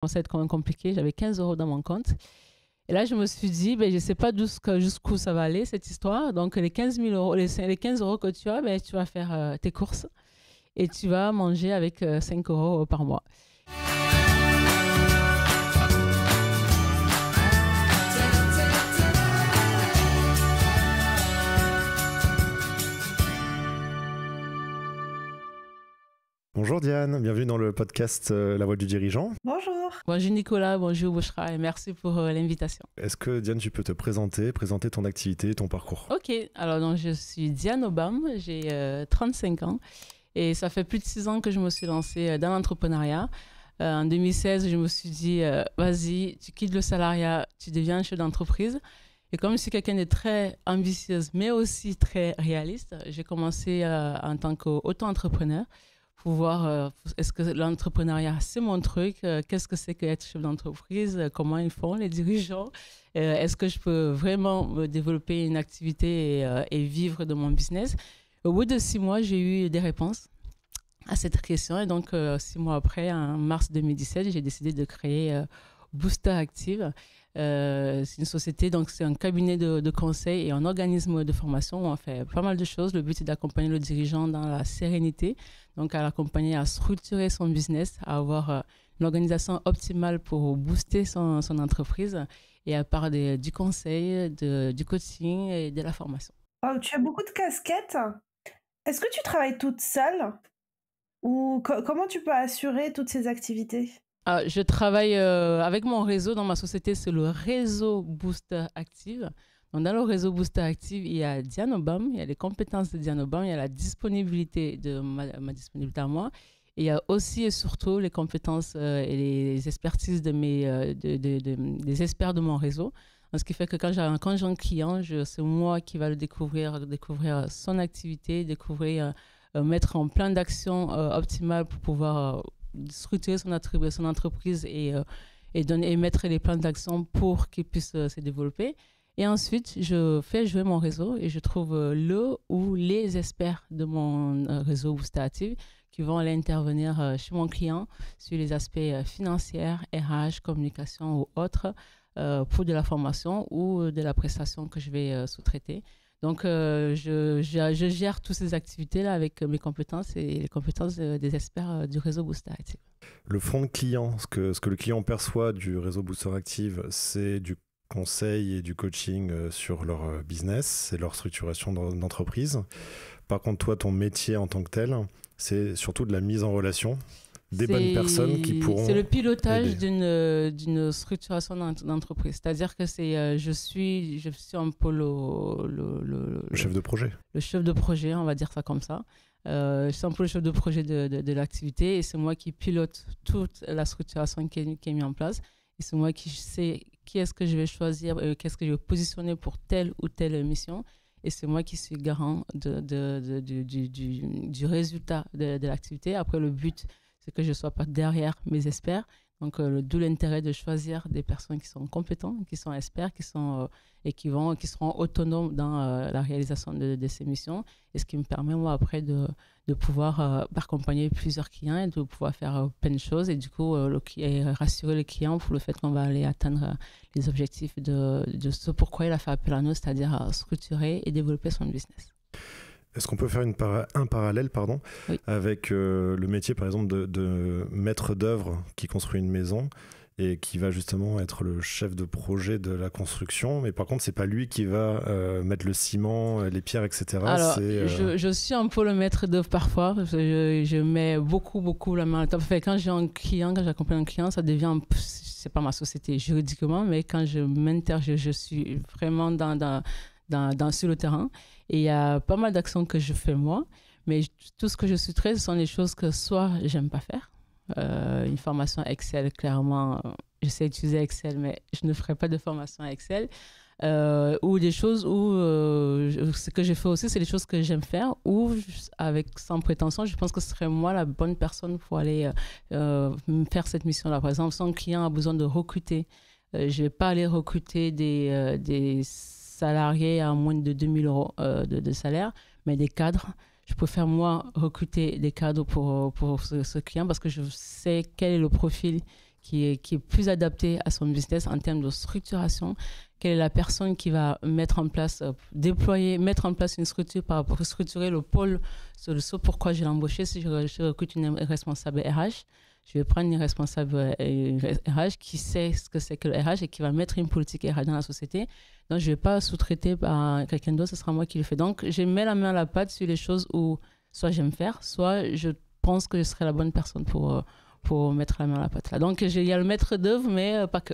commençait à être quand même compliqué. J'avais 15 € dans mon compte. Et là, je me suis dit, ben, je ne sais pas jusqu'où ça va aller, cette histoire. Donc, les 15 000 €, les 15 € que tu as, ben, tu vas faire tes courses et tu vas manger avec 5 € par mois. Bonjour Diane, bienvenue dans le podcast La Voix du Dirigeant. Bonjour. Bonjour Nicolas, bonjour Bouchra et merci pour l'invitation. Est-ce que Diane, tu peux te présenter ton activité, ton parcours? Ok, alors donc, je suis Diane Obam, j'ai 35 ans et ça fait plus de 6 ans que je me suis lancée dans l'entrepreneuriat. En 2016, je me suis dit, vas-y, tu quittes le salariat, tu deviens chef d'entreprise. Et comme je suis quelqu'un de très ambitieuse, mais aussi très réaliste, j'ai commencé en tant qu'auto-entrepreneur pour voir est-ce que l'entrepreneuriat, c'est mon truc, qu'est-ce que c'est qu'être chef d'entreprise, comment ils font les dirigeants, est-ce que je peux vraiment développer une activité et vivre de mon business. Au bout de 6 mois, j'ai eu des réponses à cette question et donc 6 mois après, en mars 2017, j'ai décidé de créer Booster Active. C'est une société, donc c'est un cabinet de conseil et un organisme de formation où on fait pas mal de choses. Le but, c'est d'accompagner le dirigeant dans la sérénité, donc à l'accompagner à structurer son business, à avoir une organisation optimale pour booster son entreprise et à part du conseil, du coaching et de la formation. Oh, tu as beaucoup de casquettes. Est-ce que tu travailles toute seule ou comment tu peux assurer toutes ces activités? Je travaille avec mon réseau dans ma société, c'est le réseau Booster Active. Donc, dans le réseau Booster Active, il y a Diane Obam, il y a les compétences de Diane Obam, il y a la disponibilité de ma disponibilité à moi. Et il y a aussi et surtout les compétences et les expertises des experts de mon réseau. Ce qui fait que quand j'ai un client, c'est moi qui va le découvrir son activité, mettre en plan d'action optimal pour pouvoir structurer son entreprise et mettre les plans d'action pour qu'il puisse se développer. Et ensuite, je fais jouer mon réseau et je trouve le ou les experts de mon réseau Booster Active qui vont aller intervenir chez mon client sur les aspects financiers, RH, communication ou autres pour de la formation ou de la prestation que je vais sous-traiter. Donc, je gère toutes ces activités-là avec mes compétences et les compétences des experts du réseau Booster Active. Le front de client, ce que le client perçoit du réseau Booster Active, c'est du conseil et du coaching sur leur business, c'est leur structuration d'entreprise. Par contre, toi, ton métier en tant que tel, c'est surtout de la mise en relation des bonnes personnes qui pourront... C'est le pilotage d'une structuration d'entreprise. C'est-à-dire que je suis un peu le chef de projet. Le chef de projet, on va dire ça comme ça. Je suis un peu le chef de projet de l'activité et c'est moi qui pilote toute la structuration qui est mise en place. Et c'est moi qui sais qui est-ce que je vais choisir, qu'est-ce que je vais positionner pour telle ou telle mission. Et c'est moi qui suis garant du résultat de l'activité. Après, le but, c'est que je ne sois pas derrière mes experts. Donc, d'où l'intérêt de choisir des personnes qui sont compétentes, qui sont experts, qui seront autonomes dans la réalisation de ces missions. Et ce qui me permet, moi, après, de pouvoir accompagner plusieurs clients et de pouvoir faire plein de choses. Et du coup, rassurer les clients pour le fait qu'on va aller atteindre les objectifs de ce pourquoi il a fait appel à nous, c'est-à-dire structurer et développer son business. Est-ce qu'on peut faire un parallèle oui. avec le métier, par exemple, de maître d'œuvre qui construit une maison et qui va justement être le chef de projet de la construction, mais par contre, c'est pas lui qui va mettre le ciment, les pierres, etc. Alors, je suis un peu le maître d'œuvre parfois. Je mets beaucoup la main à la table. Quand j'ai un client, quand j'accompagne un client, ça devient, c'est pas ma société juridiquement, mais quand je suis vraiment sur le terrain. Et il y a pas mal d'actions que je fais moi, mais tout ce que je sous-traite, ce sont des choses que soit j'aime pas faire. Une formation Excel, clairement, je sais utiliser Excel, mais je ne ferai pas de formation Excel. Ou des choses où ce que je fais aussi, c'est des choses que j'aime faire, ou sans prétention, je pense que ce serait moi la bonne personne pour aller faire cette mission-là. Par exemple, si un client a besoin de recruter, je ne vais pas aller recruter des salariés à moins de 2 000 € de salaire, mais des cadres. Je préfère, moi, recruter des cadres pour ce client parce que je sais quel est le profil qui est plus adapté à son business en termes de structuration. Quelle est la personne qui va mettre en place une structure pour structurer le pôle sur ce pourquoi je l'ai embauché. Si je recrute une responsable RH, je vais prendre une responsable RH qui sait ce que c'est que le RH et qui va mettre une politique RH dans la société. Donc, je ne vais pas sous-traiter par quelqu'un d'autre, ce sera moi qui le fais. Donc, je mets la main à la pâte sur les choses où soit j'aime faire, soit je pense que je serai la bonne personne pour mettre la main à la pâte. Là. Donc, il y a le maître d'œuvre, mais pas que.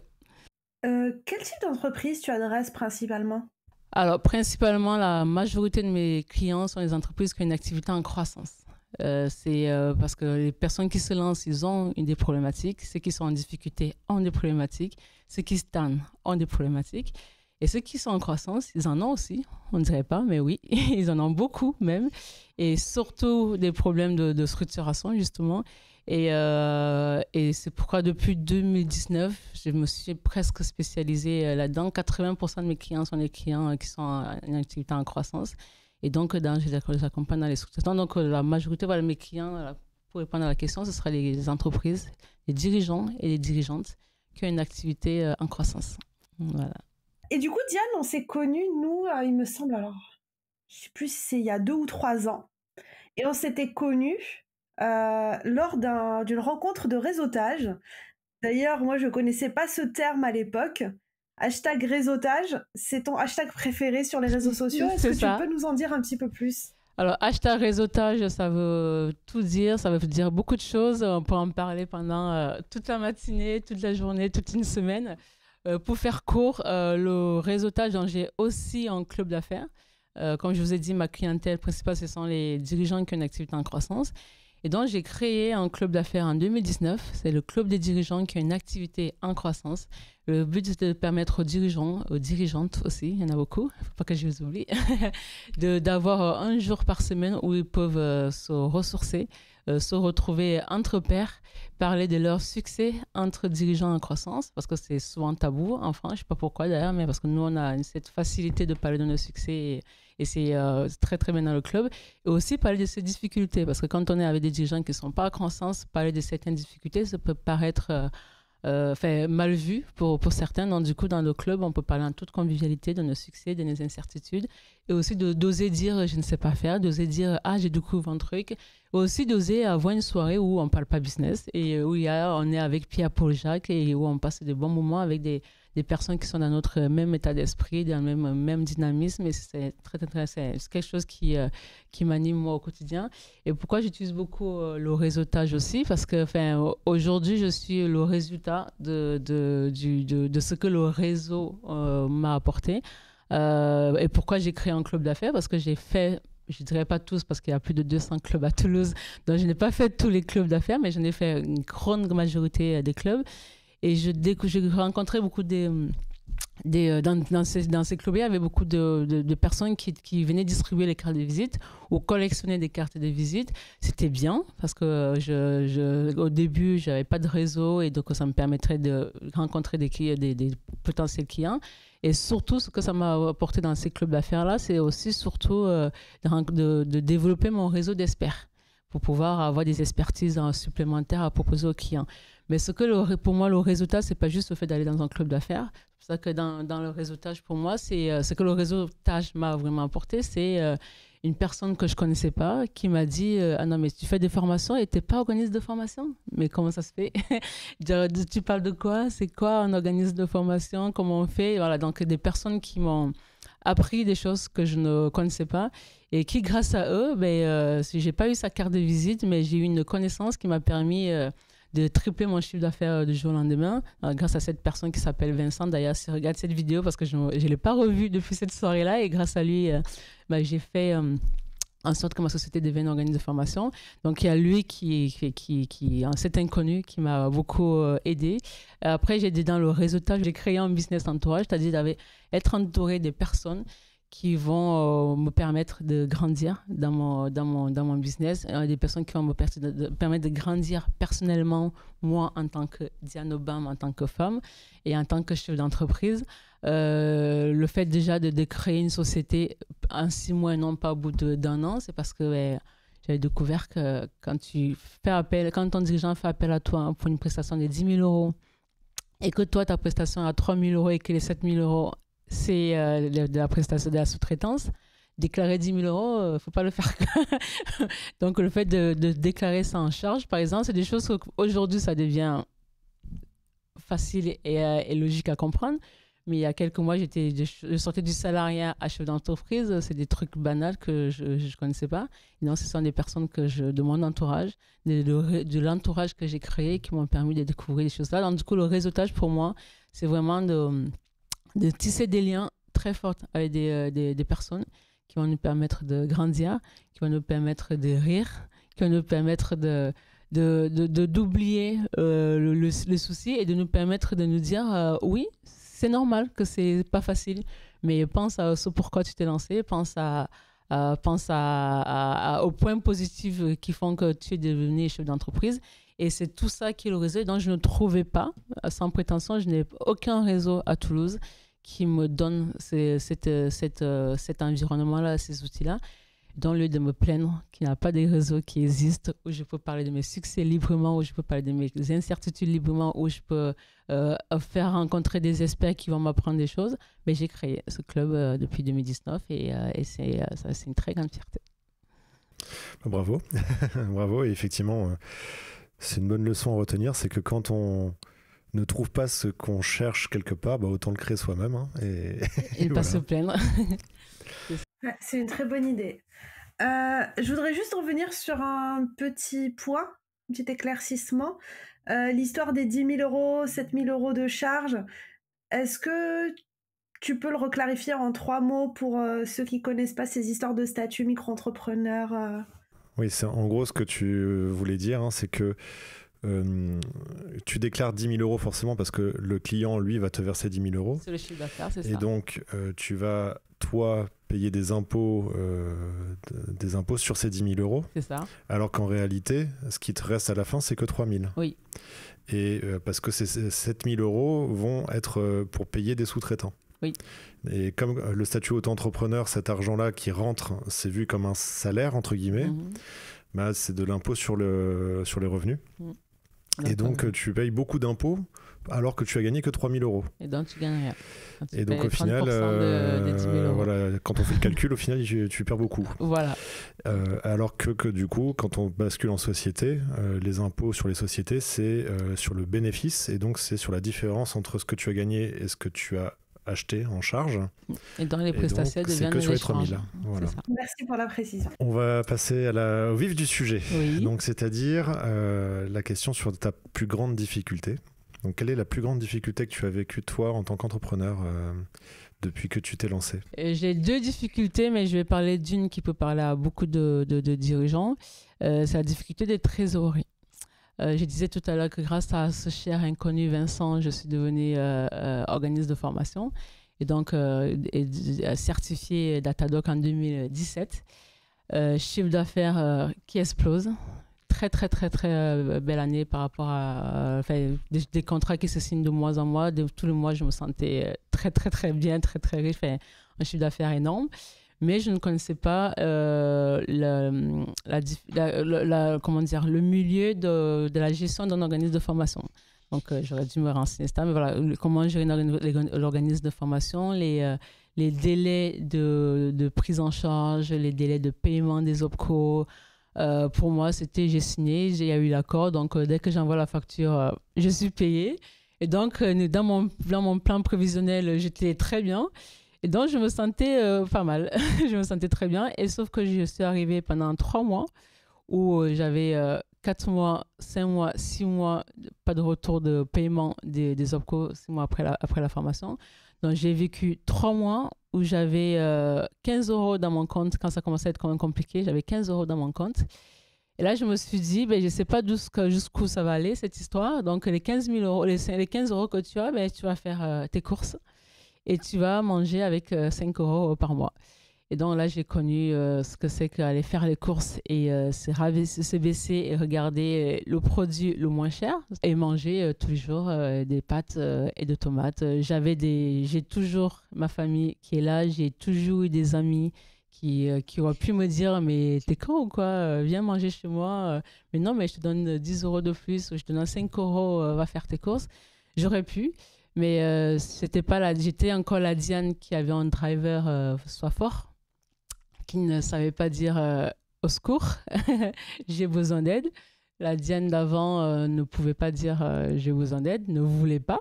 Quel type d'entreprise tu adresses principalement ? Alors, principalement, la majorité de mes clients sont les entreprises qui ont une activité en croissance. C'est parce que les personnes qui se lancent, ils ont des problématiques. Ceux qui sont en difficulté ont des problématiques. Ceux qui stagnent ont des problématiques. Et ceux qui sont en croissance, ils en ont aussi. On ne dirait pas, mais oui, ils en ont beaucoup même. Et surtout des problèmes de structuration, justement. Et c'est pourquoi depuis 2019, je me suis presque spécialisée là-dedans. 80% de mes clients sont des clients qui sont en activité en croissance. Et donc, je les accompagne dans les structurations. Donc, la majorité de mes clients, pour répondre à la question, ce sera les entreprises, les dirigeants et les dirigeantes qui ont une activité en croissance. Voilà. Et du coup, Diane, on s'est connus, nous, il me semble, alors, je ne sais plus si c'est il y a 2 ou 3 ans. Et on s'était connus lors d'une rencontre de réseautage. D'ailleurs, moi, je ne connaissais pas ce terme à l'époque. Hashtag réseautage, c'est ton hashtag préféré sur les réseaux sociaux. Est-ce que tu peux nous en dire un petit peu plus ? Alors, hashtag réseautage, ça veut tout dire, ça veut dire beaucoup de choses. On peut en parler pendant toute la matinée, toute la journée, toute une semaine. Pour faire court, le réseautage, donc j'ai aussi un club d'affaires. Comme je vous ai dit, ma clientèle principale, ce sont les dirigeants qui ont une activité en croissance. Et donc, j'ai créé un club d'affaires en 2019. C'est le club des dirigeants qui a une activité en croissance. Le but, c'est de permettre aux dirigeants, aux dirigeantes aussi, il y en a beaucoup, il ne faut pas que je les oublie, d'avoir un jour par semaine où ils peuvent se ressourcer, se retrouver entre pairs, parler de leur succès entre dirigeants en croissance, parce que c'est souvent tabou en France, je ne sais pas pourquoi d'ailleurs, mais parce que nous, on a cette facilité de parler de nos succès et c'est très, très bien dans le club. Et aussi parler de ces difficultés, parce que quand on est avec des dirigeants qui ne sont pas en croissance, parler de certaines difficultés, ça peut paraître mal vu pour certains. Donc, du coup, dans le club, on peut parler en toute convivialité de nos succès, de nos incertitudes, et aussi d'oser dire « je ne sais pas faire », d'oser dire « ah, j'ai découvert un truc », et aussi d'oser avoir une soirée où on ne parle pas business et où on est avec Pierre-Paul Jacques et où on passe de bons moments avec des personnes qui sont dans notre même état d'esprit, dans le même dynamisme. Et c'est très intéressant. C'est quelque chose qui m'anime moi au quotidien. Et pourquoi j'utilise beaucoup le réseautage aussi? Parce que aujourd'hui, je suis le résultat de ce que le réseau m'a apporté. Et pourquoi j'ai créé un club d'affaires? Parce que j'ai fait, je ne dirais pas tous parce qu'il y a plus de 200 clubs à Toulouse, donc je n'ai pas fait tous les clubs d'affaires, mais j'en ai fait une grande majorité des clubs. Et j'ai rencontré beaucoup dans ces clubs, il y avait beaucoup de personnes qui venaient distribuer les cartes de visite ou collectionner des cartes de visite. C'était bien parce que au début, je n'avais pas de réseau et donc ça me permettrait de rencontrer des potentiels clients. Et surtout, ce que ça m'a apporté dans ces clubs d'affaires-là, c'est aussi surtout de développer mon réseau d'experts pour pouvoir avoir des expertises supplémentaires à proposer aux clients. Mais pour moi, le réseautage, ce n'est pas juste le fait d'aller dans un club d'affaires. C'est pour ça que dans le réseautage, pour moi, c'est ce que le réseautage m'a vraiment apporté. C'est une personne que je ne connaissais pas qui m'a dit « Ah non, mais tu fais des formations et tu n'es pas organisme de formation ?» Mais comment ça se fait? Tu parles de quoi? C'est quoi un organisme de formation? Comment on fait? Voilà, donc des personnes qui m'ont appris des choses que je ne connaissais pas et qui, grâce à eux, si je n'ai pas eu sa carte de visite, mais j'ai eu une connaissance qui m'a permis de tripler mon chiffre d'affaires du jour au lendemain, grâce à cette personne qui s'appelle Vincent. D'ailleurs, s'il regarde cette vidéo, parce que je ne l'ai pas revue depuis cette soirée-là, et grâce à lui, j'ai fait en sorte que ma société devienne un organisme de formation. Donc, il y a lui cet inconnu qui m'a beaucoup aidé. Après, j'ai dit dans le réseautage, j'ai créé un business entourage, c'est-à-dire d'être entouré des personnes qui vont me permettre de grandir dans mon business, des personnes qui vont me permettre de grandir personnellement, moi en tant que Diane Aubin, en tant que femme et en tant que chef d'entreprise. Le fait déjà de créer une société en 6 mois et non pas au bout d'1 an, c'est parce que j'avais découvert que quand ton dirigeant fait appel à toi pour une prestation de 10 000 euros et que toi, ta prestation est à 3 000 euros et que les 7 000 euros, c'est de la prestation de la sous-traitance, déclarer 10 000 euros, il ne faut pas le faire. Donc, le fait de déclarer ça en charge, par exemple, c'est des choses qu'aujourd'hui, ça devient facile et logique à comprendre. Mais il y a quelques mois, je sortais du salariat à chef d'entreprise. C'est des trucs banals que je ne connaissais pas. Et non, ce sont des personnes de mon entourage, de l'entourage que j'ai créé qui m'ont permis de découvrir des choses-là. Donc, du coup, le réseautage, pour moi, c'est vraiment de tisser des liens très forts avec des personnes qui vont nous permettre de grandir, qui vont nous permettre de rire, qui vont nous permettre d'oublier le souci et de nous permettre de nous dire oui, c'est normal que c'est pas facile, mais pense à ce pourquoi tu t'es lancé, pense aux points positifs qui font que tu es devenu chef d'entreprise. Et c'est tout ça qui est le réseau. Donc, je ne trouvais pas, sans prétention, je n'ai aucun réseau à Toulouse qui me donne cet environnement-là, ces outils-là. Dans le lieu de me plaindre qu'il n'y a pas de réseau qui existe, où je peux parler de mes succès librement, où je peux parler de mes incertitudes librement, où je peux faire rencontrer des experts qui vont m'apprendre des choses, mais j'ai créé ce club depuis 2019 et c'est une très grande fierté. Bravo, bravo. Et effectivement, c'est une bonne leçon à retenir, c'est que quand on ne trouve pas ce qu'on cherche quelque part, autant le créer soi-même. Hein, et pas se plaindre. C'est une très bonne idée. Je voudrais juste revenir sur un petit point, un petit éclaircissement. L'histoire des 10 000 euros, 7 000 euros de charge, est-ce que tu peux le reclarifier en 3 mots pour ceux qui ne connaissent pas ces histoires de statut micro-entrepreneur Oui, c'est en gros ce que tu voulais dire, hein, c'est que tu déclares 10 000 euros forcément parce que le client, lui, va te verser 10 000 euros. C'est le chiffre d'affaires, c'est ça. Et donc, tu vas, toi, payer des impôts sur ces 10 000 euros. C'est ça. Alors qu'en réalité, ce qui te reste à la fin, c'est que 3 000. Oui. Et parce que ces 7 000 euros vont être pour payer des sous-traitants. Oui. Et comme le statut auto-entrepreneur, cet argent-là qui rentre, c'est vu comme un salaire, entre guillemets, c'est de l'impôt sur les revenus. Et donc, tu payes beaucoup d'impôts alors que tu as gagné que 3 000 euros. Et donc, tu gagnes rien. Et donc, au final, des 10 000 euros. voilà, quand on fait le calcul, au final, tu perds beaucoup. Voilà. Alors que du coup, quand on bascule en société, les impôts sur les sociétés, c'est sur le bénéfice. Et donc, c'est sur la différence entre ce que tu as gagné et ce que tu as acheté en charge. Et dans les prestations, c'est que sur les 3 000. Voilà. Merci pour la précision. On va passer au vif du sujet. Oui. Donc, c'est-à-dire la question sur ta plus grande difficulté. Donc, quelle est la plus grande difficulté que tu as vécue, toi, en tant qu'entrepreneur, depuis que tu t'es lancé ? J'ai 2 difficultés, mais je vais parler d'une qui peut parler à beaucoup de dirigeants. C'est la difficulté de trésorerie. Je disais tout à l'heure que grâce à ce cher inconnu Vincent, je suis devenue organisme de formation et donc certifié Datadoc en 2017. Chiffre d'affaires qui explose. Très, très, très, très belle année par rapport à des contrats qui se signent de mois en mois. Tous les mois, je me sentais très, très, très bien, très, très riche. Un chiffre d'affaires énorme. Mais je ne connaissais pas comment dire, le milieu de la gestion d'un organisme de formation. Donc, j'aurais dû me renseigner ça. Mais voilà, comment gérer l'organisme de formation, les délais de prise en charge, les délais de paiement des OPCO. Pour moi, j'ai signé, il y a eu l'accord. Donc, dès que j'envoie la facture, je suis payée. Et donc, dans mon plan prévisionnel, j'étais très bien. Et donc, je me sentais pas mal. Je me sentais très bien. Et sauf que je suis arrivée pendant 3 mois où j'avais 4 mois, 5 mois, 6 mois, pas de retour de paiement des OPCO 6 mois après la formation. Donc, j'ai vécu 3 mois où j'avais 15 euros dans mon compte. Quand ça commençait à être quand même compliqué, j'avais 15 euros dans mon compte. Et là, je me suis dit, je ne sais pas jusqu'où ça va aller, cette histoire. Donc, les 15 euros que tu as, tu vas faire tes courses. Et tu vas manger avec 5 euros par mois. Et donc là, j'ai connu ce que c'est qu'aller faire les courses et se baisser et regarder le produit le moins cher et manger tous les jours des pâtes et de tomates. J'ai toujours ma famille qui est là, j'ai toujours eu des amis qui aurait pu me dire mais t'es con ou quoi, viens manger chez moi, mais non, mais je te donne 10 euros de plus ou je te donne 5 euros, va faire tes courses. J'aurais pu, mais c'était pas j'étais encore la Diane qui avait un driver soit fort, qui ne savait pas dire au secours, j'ai besoin d'aide. La Diane d'avant ne pouvait pas dire j'ai besoin d'aide, ne voulait pas.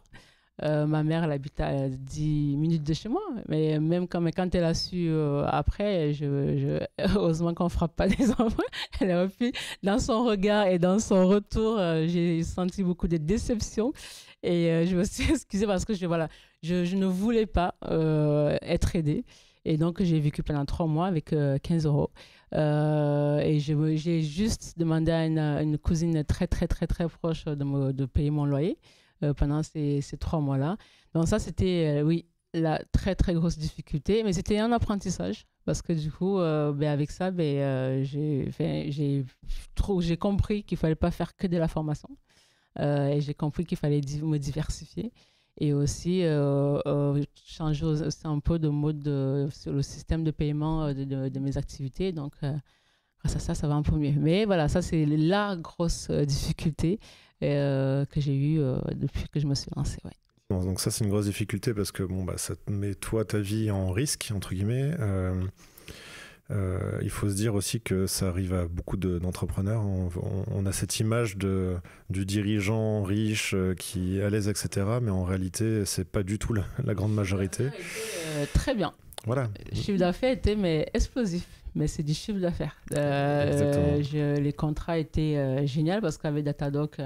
Ma mère, elle habite à 10 minutes de chez moi, mais même quand elle a su après, heureusement qu'on ne frappe pas des enfants, elle aurait pu, dans son regard et dans son retour, j'ai senti beaucoup de déception et je me suis excusée parce que je ne voulais pas être aidée. Et donc, j'ai vécu pendant 3 mois avec 15 euros. Et j'ai juste demandé à une cousine très, très, très, très proche de payer mon loyer pendant ces 3 mois-là. Donc ça, c'était, oui, la très, très grosse difficulté. Mais c'était un apprentissage parce que du coup, avec ça, j'ai compris qu'il ne fallait pas faire que de la formation. Et j'ai compris qu'il fallait me diversifier. Et aussi changer aussi un peu de mode sur le système de paiement de mes activités. Donc, grâce à ça, ça va un peu mieux. Mais voilà, ça, c'est la grosse difficulté que j'ai eue depuis que je me suis lancée. Ouais. Donc ça, c'est une grosse difficulté parce que ça te met toi, ta vie en risque, entre guillemets. Il faut se dire aussi que ça arrive à beaucoup d'entrepreneurs. On a cette image du dirigeant riche qui est à l'aise, etc. Mais en réalité, c'est pas du tout la grande majorité. Très bien. Voilà. Le chiffre d'affaires était explosif, mais c'est du chiffre d'affaires. Les contrats étaient géniaux parce qu'avec Datadoc,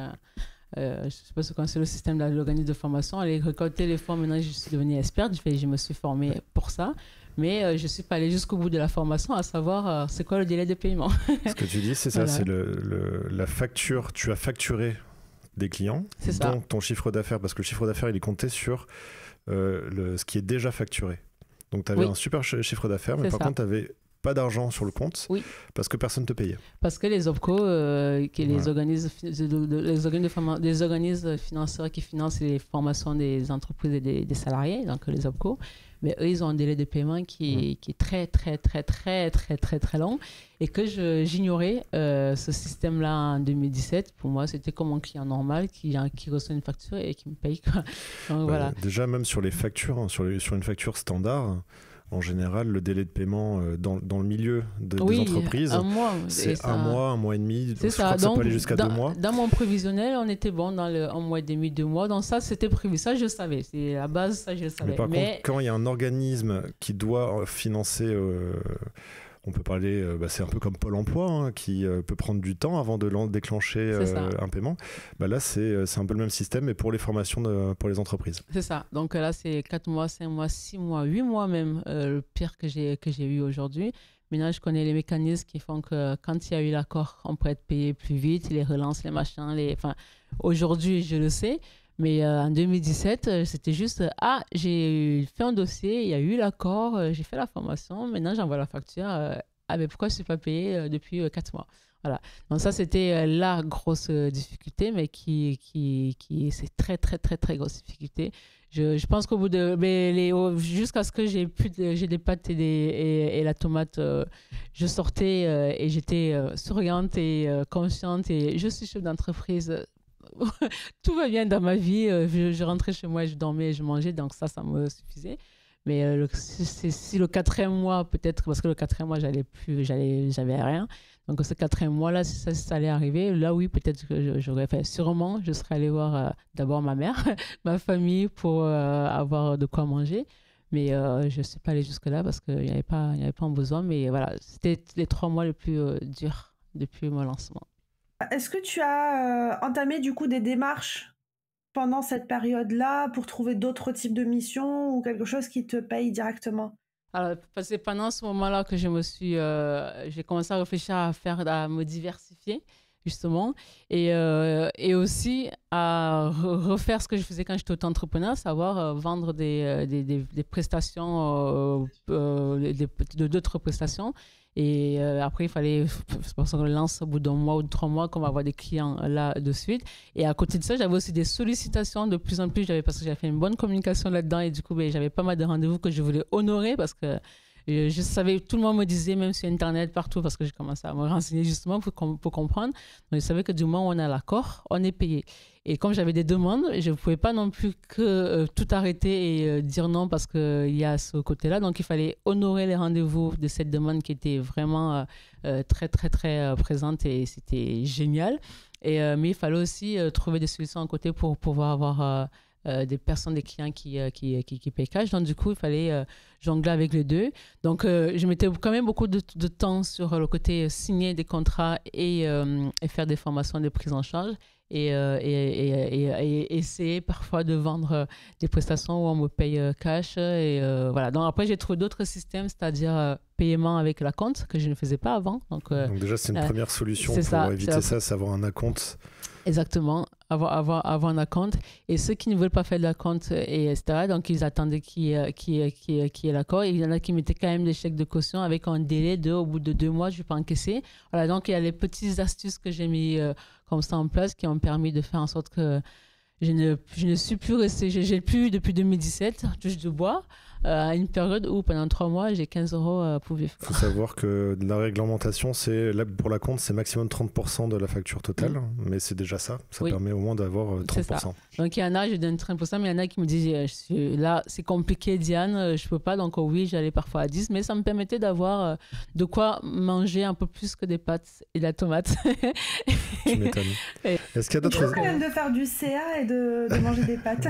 je ne sais pas si vous connaissez le système de l'organisme de formation. Aller récolter les fonds, maintenant je suis devenue experte. Je me suis formée pour ça. Mais je ne suis pas allée jusqu'au bout de la formation, à savoir c'est quoi le délai de paiement. Ce que tu dis, c'est ça, c'est la facture. Tu as facturé des clients, donc ton chiffre d'affaires, parce que le chiffre d'affaires, il est compté sur ce qui est déjà facturé. Donc tu avais un super chiffre d'affaires, mais par contre, tu n'avais pas d'argent sur le compte parce que personne ne te payait. Parce que les OPCO, les organismes financeurs qui financent les formations des entreprises et des salariés, donc les OPCO, mais eux, ils ont un délai de paiement qui est très, très, très, très, très, très, très long et que j'ignorais ce système-là en 2017. Pour moi, c'était comme un client normal qui reçoit une facture et qui me paye. Donc, voilà. Déjà, même sur les factures, sur une facture standard, en général, le délai de paiement dans le milieu des entreprises, c'est un mois et demi. C'est ça. Donc, ça peut aller jusqu'à 2 mois. Dans mon prévisionnel, on était bon dans le 1 mois et demi, 2 mois. Donc ça, c'était prévu. Ça, je savais. C'est la base, ça, je le savais. Mais par contre, quand il y a un organisme qui doit financer... on peut parler, c'est un peu comme Pôle emploi qui peut prendre du temps avant de déclencher un paiement. Là, c'est un peu le même système, mais pour les formations pour les entreprises. C'est ça. Donc là, c'est 4 mois, 5 mois, 6 mois, 8 mois même, le pire que j'ai eu aujourd'hui. Maintenant, je connais les mécanismes qui font que quand il y a eu l'accord, on peut être payé plus vite, les relances, les machins. Aujourd'hui, je le sais. Mais en 2017, c'était juste j'ai fait un dossier, il y a eu l'accord, j'ai fait la formation, maintenant j'envoie la facture. Mais pourquoi je ne suis pas payée depuis 4 mois? Voilà. Donc ça, c'était la grosse difficulté, mais c'est très, très, très, très grosse difficulté. Je pense qu'au bout jusqu'à ce que j'ai des pâtes et la tomate, je sortais et j'étais souriante et consciente et je suis chef d'entreprise. Tout va bien dans ma vie. Je rentrais chez moi, je dormais, je mangeais, donc ça me suffisait. Mais si le 4e mois, peut-être, parce que le 4e mois, j'avais rien. Donc ce 4e mois-là, si ça allait arriver, là oui, peut-être que j'aurais fait. Sûrement, je serais allée voir d'abord ma mère, ma famille, pour avoir de quoi manger. Mais je ne suis pas allée jusque-là parce qu'il n'y avait pas un besoin. Mais voilà, c'était les 3 mois les plus durs depuis mon lancement. Est-ce que tu as entamé du coup des démarches pendant cette période-là pour trouver d'autres types de missions ou quelque chose qui te paye directement? Alors, c'est pendant ce moment-là que j'ai commencé à réfléchir à me diversifier, justement, et aussi à refaire ce que je faisais quand j'étais auto-entrepreneur, savoir vendre des prestations, d'autres prestations. Et après, il fallait, je pense qu'on le lance au bout d'1 mois ou de 3 mois, qu'on va avoir des clients là de suite. Et à côté de ça, j'avais aussi des sollicitations de plus en plus, parce que j'avais fait une bonne communication là-dedans. Et du coup, j'avais pas mal de rendez-vous que je voulais honorer parce que Je savais, tout le monde me disait, même sur Internet, partout, parce que j'ai commencé à me renseigner justement pour comprendre. Donc, je savais que du moment où on a l'accord, on est payé. Et comme j'avais des demandes, je ne pouvais pas non plus que tout arrêter et dire non parce qu'il y a ce côté-là. Donc, il fallait honorer les rendez-vous de cette demande qui était vraiment très, très, très présente et c'était génial. Mais il fallait aussi trouver des solutions à côté pour pouvoir avoir des personnes, des clients qui payent cash. Donc, du coup, il fallait jongler avec les deux. Donc, je mettais quand même beaucoup de temps sur le côté signer des contrats et faire des formations de prise en charge. Et essayer parfois de vendre des prestations où on me paye cash. Voilà. Donc après, j'ai trouvé d'autres systèmes, c'est-à-dire paiement avec la compte, que je ne faisais pas avant. Donc déjà, c'est une première solution pour éviter ça, c'est avoir un acompte. Exactement, avoir un acompte. Et ceux qui ne veulent pas faire de l'acompte, etc., donc ils attendaient qu'il y ait l'accord. Et il y en a qui mettaient quand même des chèques de caution avec un délai au bout de 2 mois, je ne vais pas encaisser. Voilà, donc il y a les petites astuces que j'ai mis comme ça en place qui ont permis de faire en sorte que je ne suis plus restée, j'ai plus eu depuis 2017, touche de bois, à une période où pendant 3 mois, j'ai 15 € pour vivre. Il faut savoir que la réglementation, pour la compte, c'est maximum 30% de la facture totale, mais c'est déjà ça. Ça permet au moins d'avoir 30%. Donc il y en a, je donne 30%, mais il y en a qui me disent, là, c'est compliqué, Diane, je peux pas. Donc oui, j'allais parfois à 10, mais ça me permettait d'avoir de quoi manger un peu plus que des pâtes et de la tomate. Tu m'étonnes. Est-ce qu'il y a d'autres... Il faut quand même de faire du CA et de manger des pâtes.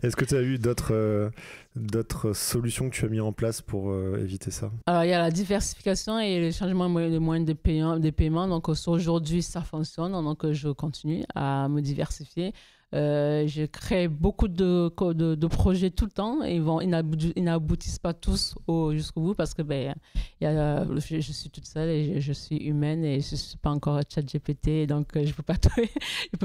Est-ce que tu as eu d'autres solutions que tu as mis en place pour éviter ça? Alors, il y a la diversification et le changement de moyens de paiement. Donc, aujourd'hui, ça fonctionne. Donc, je continue à me diversifier. Je crée beaucoup de projets tout le temps et ils n'aboutissent pas tous jusqu'au bout parce que je suis toute seule et je suis humaine et je ne suis pas encore ChatGPT, donc je peux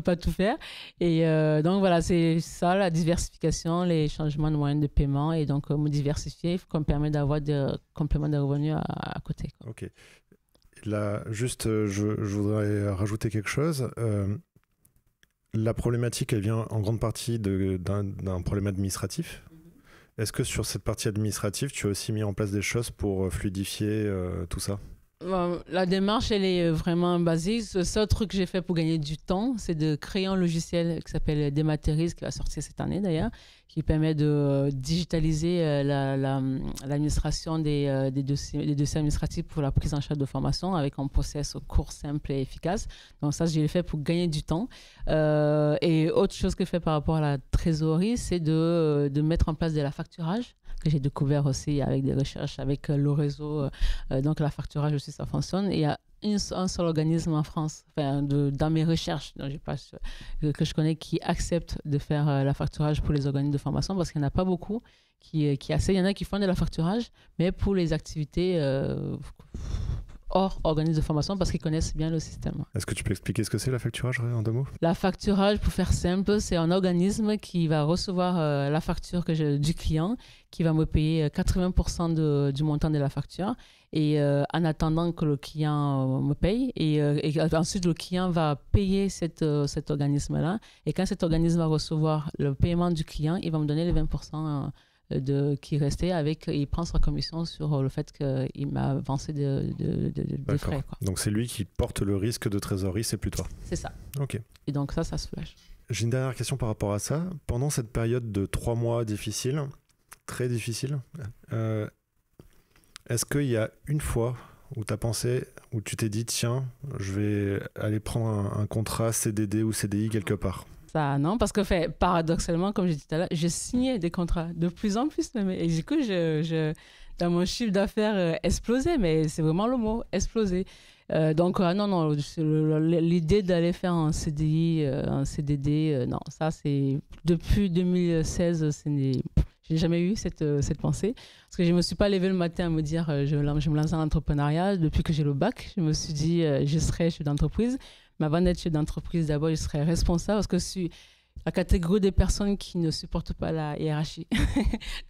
pas tout faire. Et donc voilà, c'est ça la diversification, les changements de moyens de paiement et donc me diversifier, ça me permet d'avoir des compléments de revenus à côté. Ok. Là, juste, je voudrais rajouter quelque chose. La problématique, elle vient en grande partie d'un problème administratif. Est-ce que sur cette partie administrative, tu as aussi mis en place des choses pour fluidifier tout ça? La démarche, elle est vraiment basique. Le seul truc que j'ai fait pour gagner du temps, c'est de créer un logiciel qui s'appelle Dématérise, qui va sortir cette année d'ailleurs, qui permet de digitaliser l'administration des dossiers administratifs pour la prise en charge de formation avec un process court, simple et efficace. Donc ça, je l'ai fait pour gagner du temps. Et autre chose que je fais par rapport à la trésorerie, c'est de mettre en place de la facturage, que j'ai découvert aussi avec des recherches avec le réseau. Donc, la facturage aussi, ça fonctionne. Et il y a un seul organisme en France, dans mes recherches que je connais, qui accepte de faire la facturage pour les organismes de formation parce qu'il n'y en a pas beaucoup qui essaient. Il y en a qui font de la facturage, mais pour les activités hors organisme de formation parce qu'ils connaissent bien le système. Est-ce que tu peux expliquer ce que c'est la facturage en 2 mots? La facturage, pour faire simple, c'est un organisme qui va recevoir la facture du client, qui va me payer 80% du montant de la facture et en attendant que le client me paye et ensuite le client va payer cet organisme-là et quand cet organisme va recevoir le paiement du client, il va me donner les 20% qui restait il prend sa commission sur le fait qu'il m'a avancé des frais. Quoi. Donc c'est lui qui porte le risque de trésorerie, c'est plus toi. C'est ça. Ok. Et donc ça soulage. J'ai une dernière question par rapport à ça. Pendant cette période de 3 mois difficile, très difficile, est-ce qu'il y a une fois où tu as pensé, où tu t'es dit tiens, je vais aller prendre un contrat CDD ou CDI quelque part? Ça, non, parce que paradoxalement, comme j'ai dit tout à l'heure, je signais des contrats de plus en plus même. Et du coup, dans mon chiffre d'affaires explosé, mais c'est vraiment le mot, explosé. Donc, non, l'idée d'aller faire un CDI, un CDD, non, ça, c'est depuis 2016, je n'ai jamais eu cette pensée. Parce que je ne me suis pas levée le matin à me dire je me lance en entrepreneuriat. Depuis que j'ai le bac, je me suis dit je serai chef d'entreprise. Mais avant d'être chef d'entreprise, d'abord, je serais responsable parce que je suis la catégorie des personnes qui ne supportent pas la hiérarchie.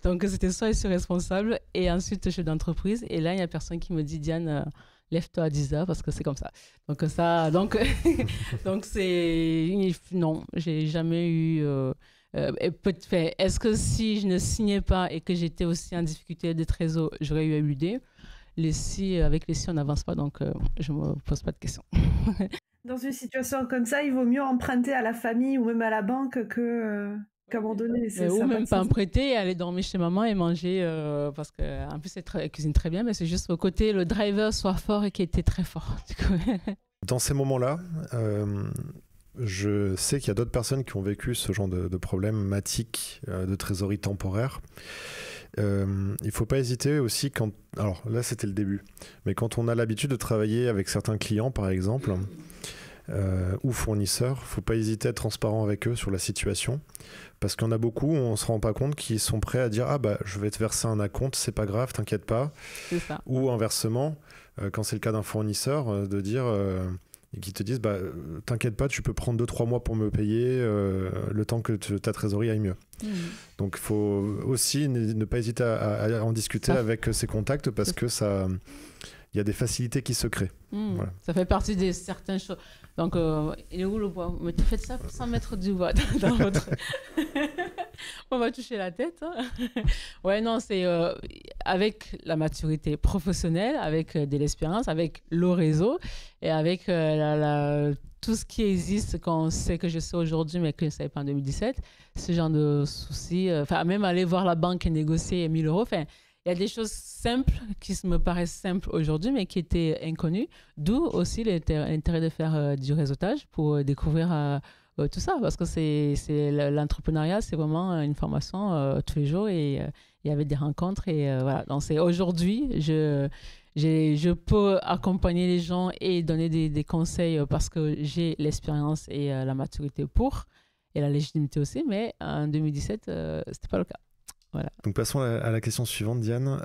Donc, c'était soit je suis responsable et ensuite chef d'entreprise. Et là, il y a personne qui me dit Diane, lève-toi à 10h parce que c'est comme ça. Donc c'est... Non, j'ai jamais eu Est-ce que si je ne signais pas et que j'étais aussi en difficulté de trésor, j'aurais eu à l'idée? Avec les si, on n'avance pas, donc je ne me pose pas de questions. Dans une situation comme ça, il vaut mieux emprunter à la famille ou même à la banque qu'abandonner. Ou même pas emprunter et aller dormir chez maman et manger, parce qu'en plus, elle cuisine très bien, mais c'est juste au côté, le driver soit fort et qui était très fort. Du coup. Dans ces moments-là, je sais qu'il y a d'autres personnes qui ont vécu ce genre de problématique de trésorerie temporaire. Il ne faut pas hésiter aussi quand... Alors là, c'était le début. Mais quand on a l'habitude de travailler avec certains clients, par exemple, ou fournisseurs, il ne faut pas hésiter à être transparent avec eux sur la situation. Parce qu'il y en a beaucoup, on ne se rend pas compte, qui sont prêts à dire « Ah bah, je vais te verser un acompte, c'est pas grave, t'inquiète pas. » Ou inversement, quand c'est le cas d'un fournisseur, de dire... et qui te disent bah, t'inquiète pas, tu peux prendre 2-3 mois pour me payer le temps que ta trésorerie aille mieux. Donc il faut aussi ne pas hésiter à en discuter avec ses contacts parce que ça, il y a des facilités qui se créent. Voilà. Ça fait partie de certaines choses. Donc, il est où le bois? Mais tu fais ça sans mettre du bois dans votre... On va toucher la tête. Hein. Ouais, non, c'est avec la maturité professionnelle, avec de l'expérience, avec le réseau et avec tout ce qui existe quand on sait que je sais aujourd'hui, mais que je ne savais pas en 2017, ce genre de soucis. Même aller voir la banque et négocier 1 000 €. Il y a des choses simples qui me paraissent simples aujourd'hui, mais qui étaient inconnues. D'où aussi l'intérêt de faire du réseautage pour découvrir tout ça. Parce que l'entrepreneuriat, c'est vraiment une formation tous les jours et il y avait des rencontres. Et voilà. Donc, aujourd'hui, je peux accompagner les gens et donner des conseils parce que j'ai l'expérience et la maturité et la légitimité aussi. Mais en 2017, ce n'était pas le cas. Voilà. Donc passons à la question suivante, Diane.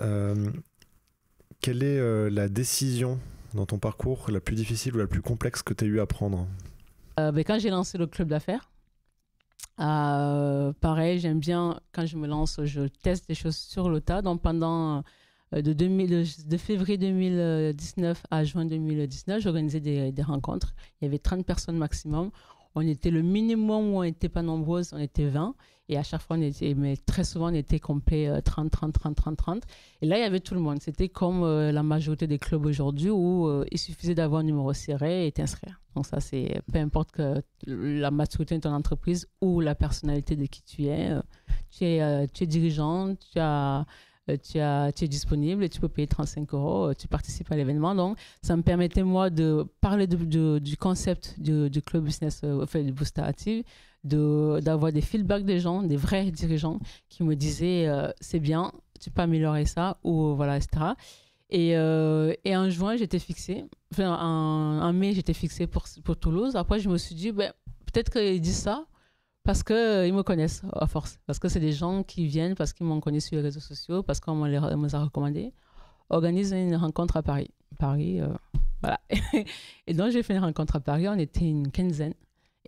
Quelle est la décision dans ton parcours la plus difficile ou la plus complexe que tu as eu à prendre? Quand j'ai lancé le club d'affaires, pareil, j'aime bien, quand je me lance, je teste des choses sur le tas. Donc pendant de février 2019 à juin 2019, j'organisais des rencontres. Il y avait 30 personnes maximum. On était le minimum où on n'était pas nombreuses, on était 20. Et à chaque fois, mais très souvent, on était complet 30. Et là, il y avait tout le monde. C'était comme la majorité des clubs aujourd'hui où il suffisait d'avoir un numéro serré et t'inscrire. Donc ça, c'est peu importe que la maturité de ton entreprise ou la personnalité de qui tu es. Tu es dirigeant, tu es disponible et tu peux payer 35 €, tu participes à l'événement. Donc, ça me permettait, moi, de parler du concept du club business, du Booster Active, d'avoir des feedbacks des gens, des vrais dirigeants qui me disaient c'est bien, tu peux améliorer ça, ou voilà, etc. Et en juin, j'étais fixée. En mai, j'étais fixée pour Toulouse. Après, je me suis dit, peut-être qu'ils disent ça parce qu'ils me connaissent à force. Parce que c'est des gens qui viennent, parce qu'ils m'ont connu sur les réseaux sociaux, parce qu'on me les a recommandés. Organise une rencontre à Paris. Voilà. Et donc, j'ai fait une rencontre à Paris. On était une quinzaine.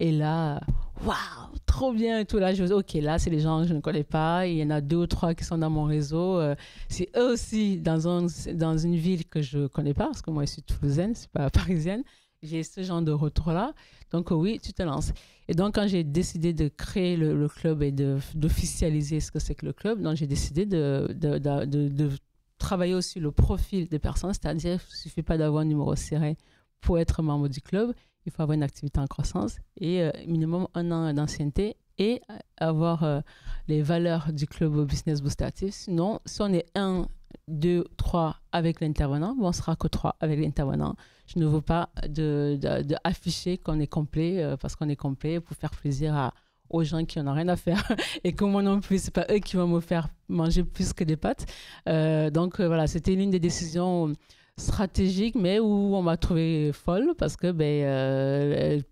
Et là, waouh, trop bien et tout. Là, je me dis, OK, là, c'est les gens que je ne connais pas. Il y en a 2 ou 3 qui sont dans mon réseau. C'est eux aussi dans une ville que je ne connais pas, parce que moi, je suis toulousaine, je ne suis pas parisienne. J'ai ce genre de retour-là. Donc, oui, tu te lances. Et donc, quand j'ai décidé de créer le club et d'officialiser ce que c'est que le club, donc j'ai décidé de travailler aussi le profil des personnes. C'est-à-dire, il ne suffit pas d'avoir un numéro serré pour être membre du club. Il faut avoir une activité en croissance et minimum 1 an d'ancienneté et avoir les valeurs du club Business Booster Active. Sinon, si on est 1, 2, 3 avec l'intervenant, on ne sera que 3 avec l'intervenant. Je ne veux pas d'afficher qu'on est complet parce qu'on est complet pour faire plaisir aux gens qui n'en ont rien à faire et que moi non plus, ce n'est pas eux qui vont me faire manger plus que des pâtes. Donc voilà, c'était l'une des décisions stratégique, mais où on m'a trouvé folle parce que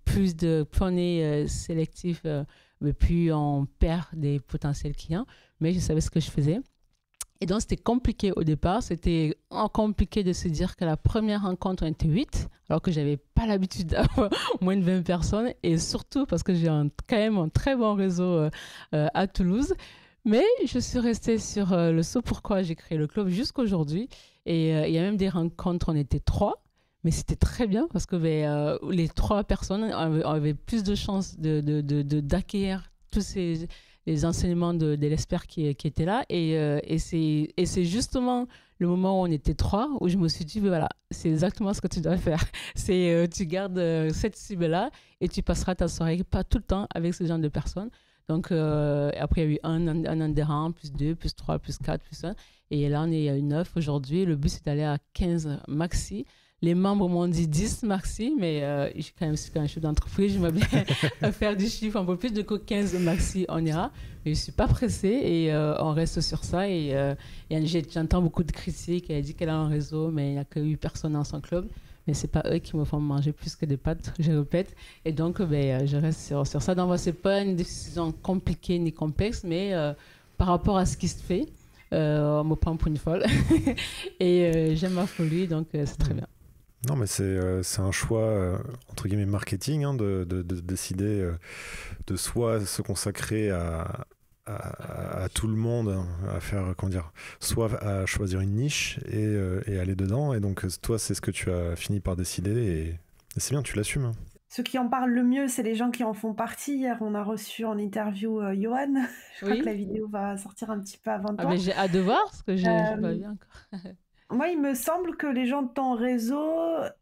plus on est sélectif, plus on perd des potentiels clients. Mais je savais ce que je faisais. Et donc, c'était compliqué au départ. C'était compliqué de se dire que la première rencontre, on était 8, alors que je n'avais pas l'habitude d'avoir moins de 20 personnes. Et surtout parce que j'ai quand même un très bon réseau à Toulouse. Mais je suis restée sur le saut pourquoi j'ai créé le club jusqu'aujourd'hui. Et il y a même des rencontres, on était 3, mais c'était très bien parce que les 3 personnes avaient plus de chances d'acquérir tous les enseignements de l'expert qui étaient là. Et c'est justement le moment où on était 3, où je me suis dit, voilà, c'est exactement ce que tu dois faire. Tu gardes cette cible-là et tu passeras ta soirée, pas tout le temps, avec ce genre de personnes. Donc, après, il y a eu un adhérent, plus 2, plus 3, plus 4, plus 1. Et là, on est à 9 aujourd'hui. Le but, c'est d'aller à 15 maxi. Les membres m'ont dit 10 maxi, mais je suis quand même un chef d'entreprise. J'aimerais bien faire du chiffre un peu plus. Du coup, 15 maxi, on ira. Mais je ne suis pas pressée et on reste sur ça. Et j'entends beaucoup de critiques. Elle dit qu'elle a un réseau, mais il n'y a que 8 personnes dans son club. Mais ce n'est pas eux qui me font manger plus que des pâtes, je répète. Et donc, je reste sur ça. Donc, ce n'est pas une décision compliquée ni complexe, mais par rapport à ce qui se fait, on me prend pour une folle. Et j'aime ma folie, donc c'est très bien. Non, mais c'est un choix, entre guillemets, marketing, hein, de décider de soit se consacrer à tout le monde, à faire, comment dire, soit à choisir une niche et aller dedans. Et donc, toi, c'est ce que tu as fini par décider et c'est bien, tu l'assumes. Hein. Ceux qui en parlent le mieux, c'est les gens qui en font partie. Hier, on a reçu en interview Johan. Je crois que la vidéo va sortir un petit peu avant toi. Mais j'ai hâte de voir, parce que je n'ai pas vu encore. Moi, il me semble que les gens de ton réseau,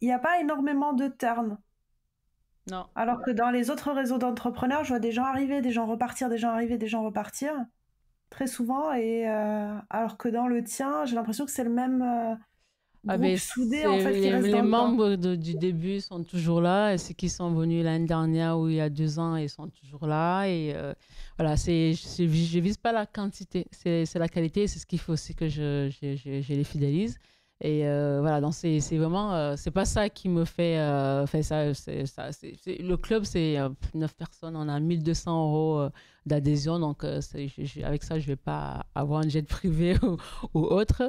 il n'y a pas énormément de turn. Non. Alors que dans les autres réseaux d'entrepreneurs, je vois des gens arriver, des gens repartir, des gens arriver, des gens repartir. Très souvent. Et alors que dans le tien, j'ai l'impression que c'est le même groupe soudé en fait, qui reste dans les le membres du début sont toujours là. Et ceux qui sont venus l'année dernière ou il y a 2 ans, ils sont toujours là. Et voilà, je ne vise pas la quantité, c'est la qualité. Et c'est ce qu'il faut aussi que je les fidélise. Et voilà, donc c'est vraiment, c'est pas ça qui me fait ça. Le club, c'est 9 personnes, on a 1 200 € d'adhésion. Donc avec ça, je vais pas avoir un jet privé ou autre.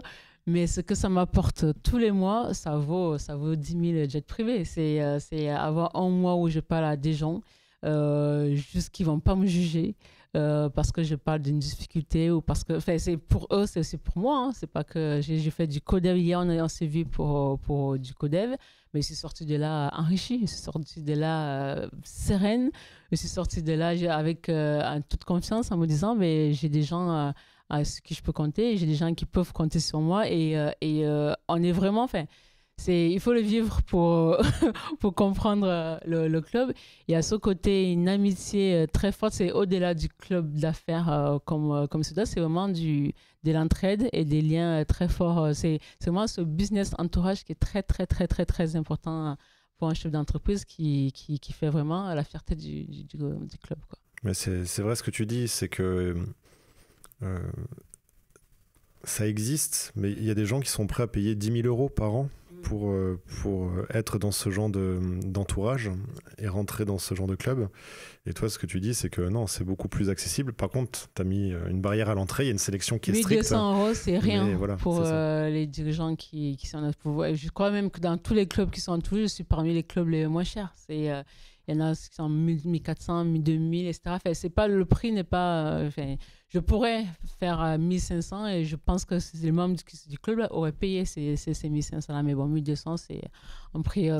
Mais ce que ça m'apporte tous les mois, ça vaut 10 000 jets privés. C'est avoir un mois où je parle à des gens juste qui ne vont pas me juger parce que je parle d'une difficulté ou parce que c'est pour eux, c'est aussi pour moi. Hein. C'est pas que j'ai fait du codev hier, on s'est vu pour du codev, mais je suis sortie de là enrichie, je suis sortie de là sereine, je suis sortie de là avec toute confiance en me disant mais j'ai des gens à ce qui je peux compter, j'ai des gens qui peuvent compter sur moi et on est vraiment il faut le vivre pour comprendre le club. Il y a ce côté, une amitié très forte, c'est au-delà du club d'affaires comme cela, c'est vraiment de l'entraide et des liens très forts. C'est vraiment ce business entourage qui est très, très, très, très, très important pour un chef d'entreprise qui fait vraiment la fierté du club, quoi. Mais c'est vrai ce que tu dis, c'est que ça existe, mais il y a des gens qui sont prêts à payer 10 000 € par an pour être dans ce genre d'entourage et rentrer dans ce genre de club. Et toi, ce que tu dis, c'est que non, c'est beaucoup plus accessible. Par contre, tu as mis une barrière à l'entrée, il y a une sélection qui est stricte. 1 200 €, c'est rien pour les dirigeants qui sont là. Je crois même que dans tous les clubs qui sont en Toulouse, je suis parmi les clubs les moins chers. Il y en a qui sont 1400, 2000, etc. C'est pas, le prix n'est pas... je pourrais faire 1500 et je pense que les membres du club auraient payé ces 1500-là. Mais bon, 1200, c'est un prix...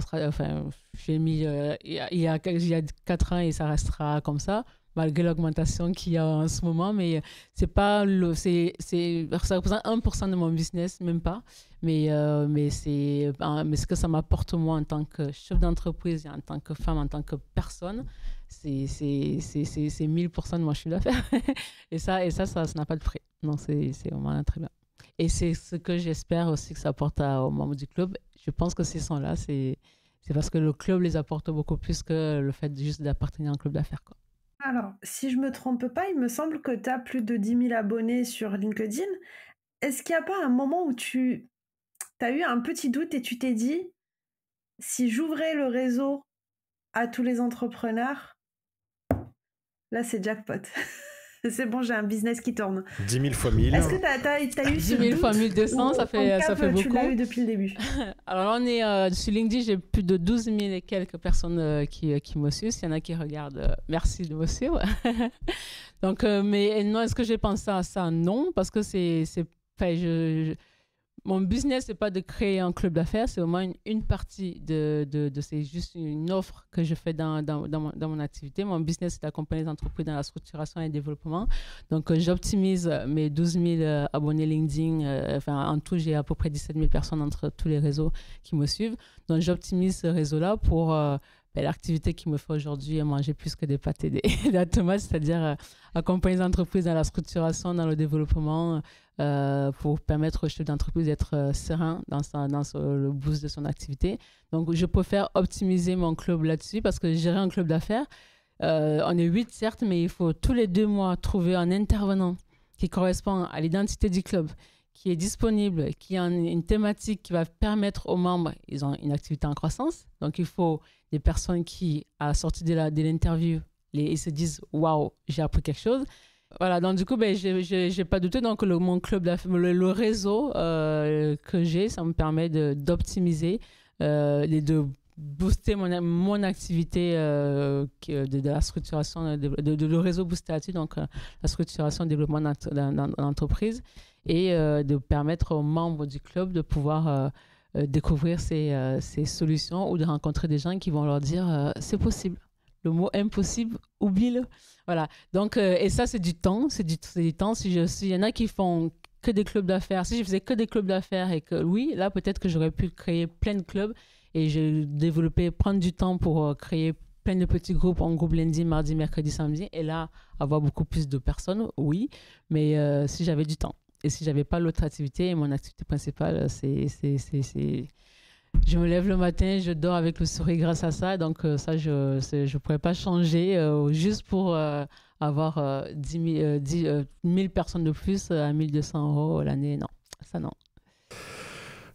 j'ai mis il y a 4 ans et ça restera comme ça, malgré l'augmentation qu'il y a en ce moment. Mais c'est pas ça représente 1% de mon business, même pas. Mais ce que ça m'apporte moi en tant que chef d'entreprise, en tant que femme, en tant que personne, c'est 1000% de mon chiffre d'affaires. et ça n'a pas de prix. Non, c'est vraiment très bien. Et c'est ce que j'espère aussi que ça apporte aux membres du club. Je pense que s'ils sont là, c'est parce que le club les apporte beaucoup plus que le fait juste d'appartenir à un club d'affaires, quoi. Alors, si je me trompe pas, il me semble que tu as plus de 10 000 abonnés sur LinkedIn. Est-ce qu'il n'y a pas un moment où tu as eu un petit doute et tu t'es dit, si j'ouvrais le réseau à tous les entrepreneurs, là c'est jackpot. C'est bon, j'ai un business qui tourne. 10 000 fois 1000. Est-ce que t'as eu 10 000 fois 1200, ça fait beaucoup. Tu l'as eu depuis le début. Alors là, on est sur LinkedIn, j'ai plus de 12 000 et quelques personnes qui me suivent. S'il y en a qui regardent, merci de me suivre. Donc, mais non, est-ce que j'ai pensé à ça? Non, parce que mon business, c'est pas de créer un club d'affaires, c'est vraiment une partie c'est juste une offre que je fais dans mon activité. Mon business, c'est d'accompagner les entreprises dans la structuration et le développement. Donc, j'optimise mes 12 000 abonnés LinkedIn. En tout, j'ai à peu près 17 000 personnes entre tous les réseaux qui me suivent. Donc, j'optimise ce réseau-là pour l'activité qui me fait aujourd'hui manger plus que des pâtes et des tomates, c'est-à-dire accompagner les entreprises dans la structuration, dans le développement, pour permettre au chef d'entreprise d'être serein dans le boost de son activité. Donc, je préfère optimiser mon club là-dessus parce que gérer un club d'affaires, on est 8 certes, mais il faut tous les 2 mois trouver un intervenant qui correspond à l'identité du club, qui est disponible, qui a une thématique qui va permettre aux membres, ils ont une activité en croissance, donc il faut des personnes qui, à la sortie de l'interview, ils se disent « Waouh, j'ai appris quelque chose ». Voilà, donc du coup, je n'ai pas douté. Donc, mon club d'affaires, le réseau que j'ai, ça me permet d'optimiser et de booster mon activité de la structuration, le réseau Boostati, donc la structuration et développement dans l'entreprise, et de permettre aux membres du club de pouvoir découvrir ces solutions ou de rencontrer des gens qui vont leur dire c'est possible. Le mot impossible, oublie-le. Voilà. Donc, et ça, c'est du temps. C'est du temps. S'il y en a qui font que des clubs d'affaires, si je faisais que des clubs d'affaires et que oui, là, peut-être que j'aurais pu créer plein de clubs et prendre du temps pour créer plein de petits groupes, en groupe lundi, mardi, mercredi, samedi, et là, avoir beaucoup plus de personnes, oui, mais si j'avais du temps. Et si j'avais pas l'autre activité, mon activité principale, je me lève le matin, je dors avec le sourire grâce à ça. Donc ça, je pourrais pas changer juste pour avoir 1000 personnes de plus à 1 200 € l'année. Non, ça non.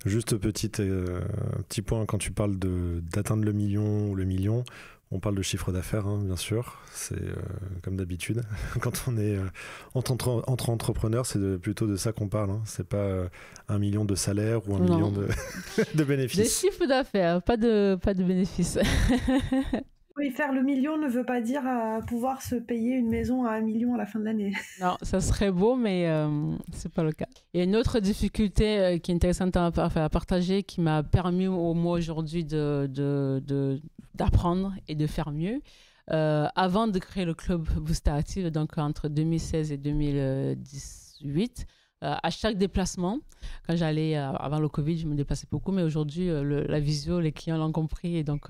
Juste petit point, quand tu parles d'atteindre le million ou le million, on parle de chiffre d'affaires, hein, bien sûr. C'est comme d'habitude. Quand on est entre entrepreneurs, c'est plutôt de ça qu'on parle. Hein. C'est pas 1 million de salaire ou 1 million de bénéfices. Des chiffres d'affaires, pas de bénéfices. Oui, faire le million ne veut pas dire pouvoir se payer une maison à 1 million à la fin de l'année. Non, ça serait beau, mais c'est pas le cas. Il y a une autre difficulté qui est intéressante à partager, qui m'a permis au moins aujourd'hui d'apprendre et de faire mieux. Avant de créer le club Boostati, donc entre 2016 et 2018, à chaque déplacement, quand j'allais, avant le Covid, je me déplaçais beaucoup, mais aujourd'hui, la visio, les clients l'ont compris, et donc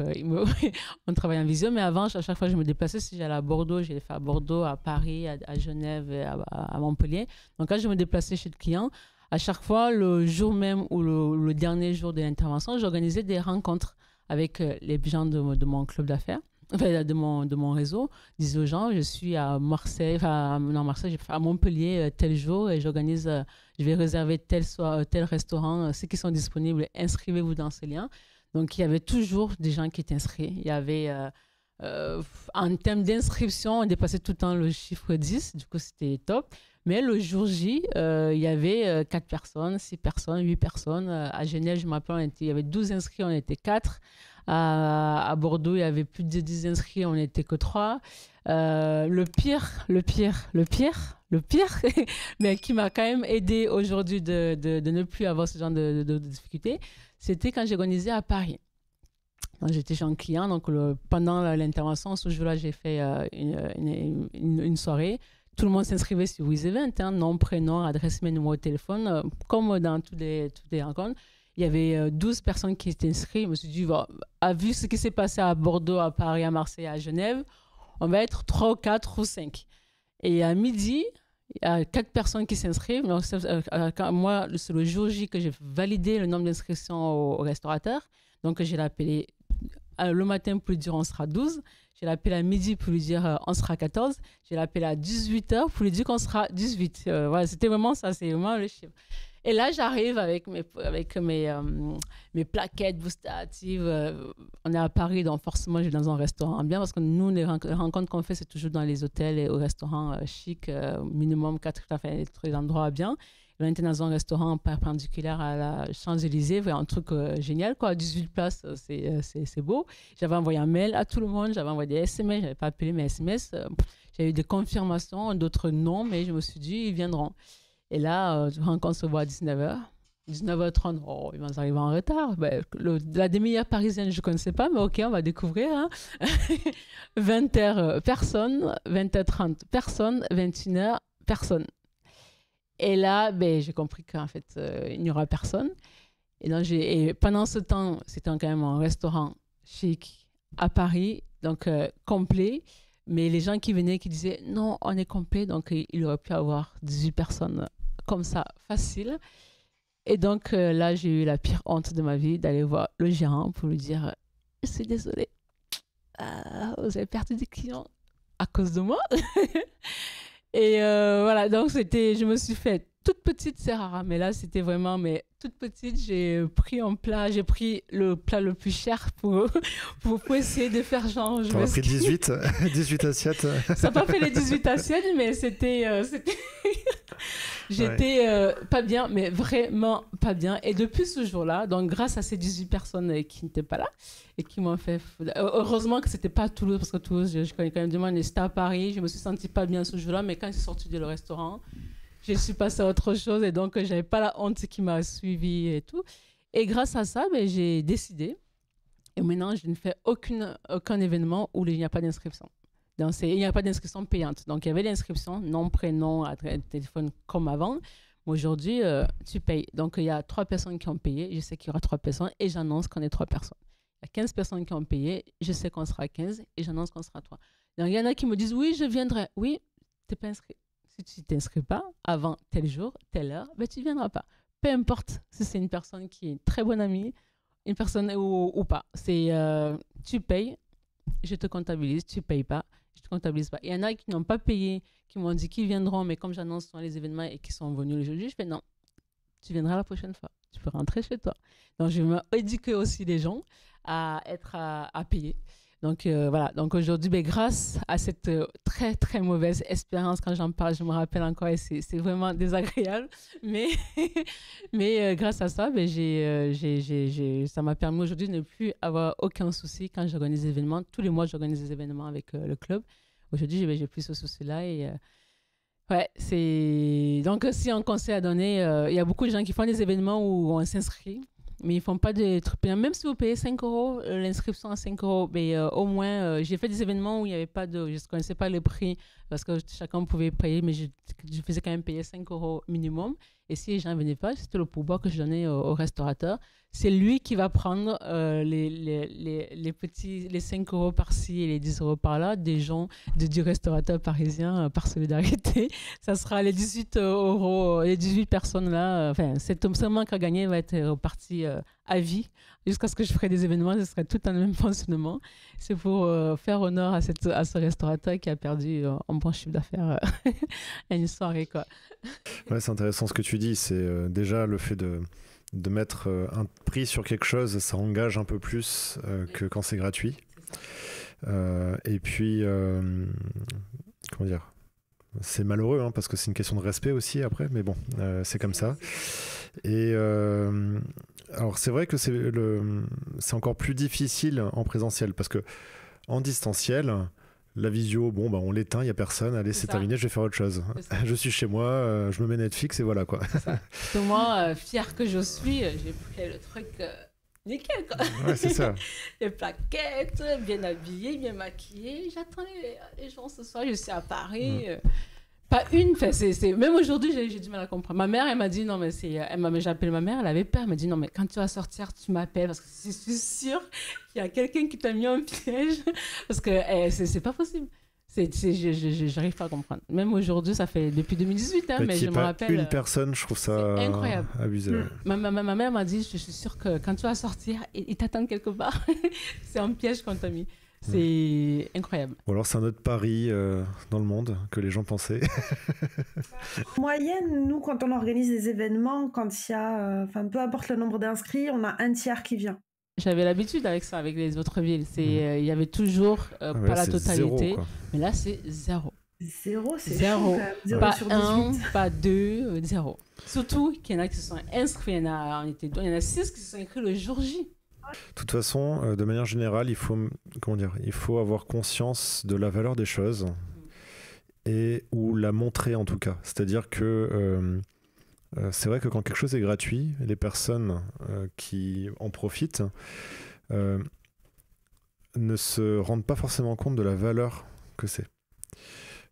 on travaille en visio. Mais avant, à chaque fois que je me déplaçais, si j'allais à Bordeaux, j'allais faire à Bordeaux, à Paris, à Genève, et à Montpellier. Donc quand je me déplaçais chez le client, à chaque fois, le jour même ou le dernier jour de l'intervention, j'organisais des rencontres avec les gens de mon club d'affaires. Enfin, de mon réseau, disais aux gens, je suis à Marseille, à Montpellier tel jour et j'organise, je vais réserver tel restaurant, ceux qui sont disponibles, inscrivez-vous dans ce lien. Donc, il y avait toujours des gens qui étaient inscrits. Il y avait, en termes d'inscription, on dépassait tout le temps le chiffre 10, du coup, c'était top. Mais le jour J, il y avait 4 personnes, 6 personnes, 8 personnes. À Genève, je me rappelle, il y avait 12 inscrits, on était 4. À Bordeaux, il y avait plus de 10 inscrits, on n'était que 3. Le pire, mais qui m'a quand même aidé aujourd'hui de ne plus avoir ce genre de difficultés, c'était quand j'ai organisé à Paris. Donc, j'étais chez un client, donc pendant l'intervention, ce jour-là, j'ai fait une soirée. Tout le monde s'inscrivait sur WizEvent, hein, nom, prénom, adresse mail, numéro de téléphone, comme dans toutes les rencontres. Il y avait 12 personnes qui étaient inscrites. Je me suis dit, vu ce qui s'est passé à Bordeaux, à Paris, à Marseille, à Genève, on va être 3 ou 4 ou 5. Et à midi, il y a 4 personnes qui s'inscrivent. Donc, moi, c'est le jour J que j'ai validé le nombre d'inscriptions au restaurateur. Donc, je l'ai appelé le matin pour lui dire on sera 12. Je l'ai appelé à midi pour lui dire on sera 14. Je l'ai appelé à 18h pour lui dire qu'on sera 18. Voilà, c'était vraiment ça, c'est vraiment le chiffre. Et là, j'arrive avec mes plaquettes Boostati. On est à Paris, donc forcément, je vais dans un restaurant bien parce que nous, les rencontres qu'on fait, c'est toujours dans les hôtels et au restaurant chic, minimum 4 endroits bien. Et on était dans un restaurant perpendiculaire à la Champs-Élysées, un truc génial, quoi. 18 places, c'est beau. J'avais envoyé un mail à tout le monde, j'avais envoyé des SMS, je n'avais pas appelé mes SMS. J'avais eu des confirmations, d'autres non, mais je me suis dit, ils viendront. Et là, rencontre se voit à 19h. 19h30, oh, ils vont arriver en retard. Ben, la demi-heure parisienne, je ne connaissais pas, mais ok, on va découvrir. Hein. 20h, personne. 20h30, personne. 21h, personne. Et là, ben, j'ai compris qu'en fait, il n'y aura personne. Et, donc, et pendant ce temps, c'était quand même un restaurant chic à Paris, donc complet. Mais les gens qui venaient, qui disaient non, on est complet, donc il aurait pu avoir 18 personnes comme ça, facile. Et donc là, j'ai eu la pire honte de ma vie d'aller voir le gérant pour lui dire je suis désolée, vous avez perdu des clients à cause de moi. Et voilà, donc je me suis fait toute petite, c'est rare, mais là c'était vraiment toute petite. J'ai pris le plat le plus cher pour essayer de faire genre. T'en as pris 18 assiettes. Ça n'a pas fait les 18 assiettes, mais c'était j'étais pas bien, mais vraiment pas bien. Et depuis ce jour-là, donc grâce à ces 18 personnes qui n'étaient pas là et qui m'ont fait. Heureusement que c'était pas à Toulouse, parce que Toulouse, je connais quand même du monde, et c'était à Paris. Je me suis sentie pas bien ce jour-là, mais quand je suis sortie du restaurant, je suis passée à autre chose, et donc j'avais pas la honte qui m'a suivie et tout. Et grâce à ça, j'ai décidé. Et maintenant, je ne fais aucun événement où il n'y a pas d'inscription. Donc, il n'y a pas d'inscription payante. Donc, il y avait l'inscription, nom, prénom, adresse, téléphone, comme avant. Mais aujourd'hui, tu payes. Donc, il y a 3 personnes qui ont payé. Je sais qu'il y aura 3 personnes et j'annonce qu'on est 3 personnes. Il y a 15 personnes qui ont payé. Je sais qu'on sera 15 et j'annonce qu'on sera 3. Donc, il y en a qui me disent, oui, je viendrai. Oui, tu n'es pas inscrit. Si tu ne t'inscris pas avant tel jour, telle heure, tu ne viendras pas. Peu importe si c'est une personne qui est une très bonne amie, une personne ou pas. Tu payes, je te comptabilise. Tu ne payes pas, je ne te comptabilise pas. Il y en a qui n'ont pas payé, qui m'ont dit qu'ils viendront, mais comme j'annonce souvent les événements et qui sont venus le jeudi, je fais non, tu viendras la prochaine fois. Tu peux rentrer chez toi. Donc, je vais éduquer aussi les gens à payer. Donc, voilà. Donc, aujourd'hui, grâce à cette très, très mauvaise expérience, quand j'en parle, je me rappelle encore et c'est vraiment désagréable. Mais grâce à ça, ça m'a permis aujourd'hui de ne plus avoir aucun souci quand j'organise des événements. Tous les mois, j'organise des événements avec le club. Aujourd'hui, j'ai plus ce souci-là. Et ouais, c'est... Donc, si un conseil à donner, il y a beaucoup de gens qui font des événements où on s'inscrit. Mais ils ne font pas de trucs payants. Même si vous payez 5 €, l'inscription à 5 €, mais au moins, j'ai fait des événements où il n'y avait pas je ne connaissais pas le prix parce que chacun pouvait payer, mais je faisais quand même payer 5 € minimum. Et si les gens ne venaient pas, c'était le pourboire que je donnais au restaurateur. C'est lui qui va prendre les 5 € par-ci et les 10 € par-là des gens du restaurateur parisien par solidarité. Ça sera les 18 €, les 18 personnes-là. Enfin, cet manque à gagner va être reparti à vie. Jusqu'à ce que je ferai des événements, ce serait tout dans le même fonctionnement. C'est pour faire honneur à ce restaurateur qui a perdu un bon chiffre d'affaires à une soirée, quoi. Ouais, c'est intéressant ce que tu dis. C'est déjà le fait de mettre un prix sur quelque chose, ça engage un peu plus que quand c'est gratuit. Et puis, comment dire, c'est malheureux parce que c'est une question de respect aussi après, mais bon, c'est comme ça. Et alors c'est vrai que c'est encore plus difficile en présentiel parce que en distanciel, la visio, on l'éteint, il n'y a personne, allez, c'est terminé, je vais faire autre chose. Je suis chez moi, je me mets Netflix et voilà, quoi. C'est moi, fière que je suis, j'ai pris le truc nickel, quoi. Ouais, c'est ça. Les plaquettes, bien habillée, bien maquillée. J'attends les gens ce soir, je suis à Paris. Pas une, même aujourd'hui, j'ai du mal à comprendre. Ma mère, elle m'a dit, non, mais j'ai appelé ma mère, elle avait peur, elle m'a dit, non, mais quand tu vas sortir, tu m'appelles, parce que je suis sûre qu'il y a quelqu'un qui t'a mis en piège, parce que c'est pas possible. J'arrive pas à comprendre. Même aujourd'hui, ça fait depuis 2018, mais je me rappelle. Une personne, je trouve ça incroyable. Abusé. Ouais. Ma mère m'a dit, je suis sûre que quand tu vas sortir, ils t'attendent quelque part. C'est un piège qu'on t'a mis. C'est incroyable. Ou alors c'est un autre pari dans le monde que les gens pensaient. En moyenne, nous, quand on organise des événements, quand il y a, peu importe le nombre d'inscrits, on a un tiers qui vient. J'avais l'habitude avec ça, avec les autres villes. Il y avait toujours pas la totalité, 0, mais là c'est 0. 0, c'est 0. Fou, pas sur 1, pas 2, 0. Surtout qu'il y en a qui se sont inscrits, il y en a 6 qui se sont inscrits le jour J. De toute façon, de manière générale, il faut avoir conscience de la valeur des choses ou la montrer en tout cas. C'est-à-dire que c'est vrai que quand quelque chose est gratuit, les personnes qui en profitent ne se rendent pas forcément compte de la valeur que c'est.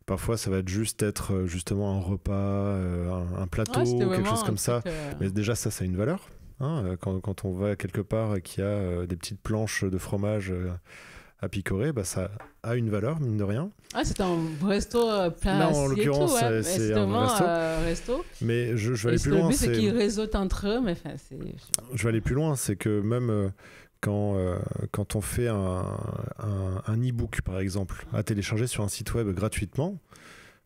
Parfois, ça va être justement un repas, un plateau, quelque chose comme ça. Mais déjà, ça a une valeur. Hein, quand on va quelque part et qu'il y a des petites planches de fromage à picorer, bah, ça a une valeur, mine de rien. Ah, c'est un resto plein là, en l'occurrence, ouais. c'est un resto. Mais je vais aller plus loin. Le but, c'est qu'ils réseautent entre eux. Mais je vais aller plus loin. C'est que même quand on fait un e-book, par exemple, à télécharger sur un site web gratuitement,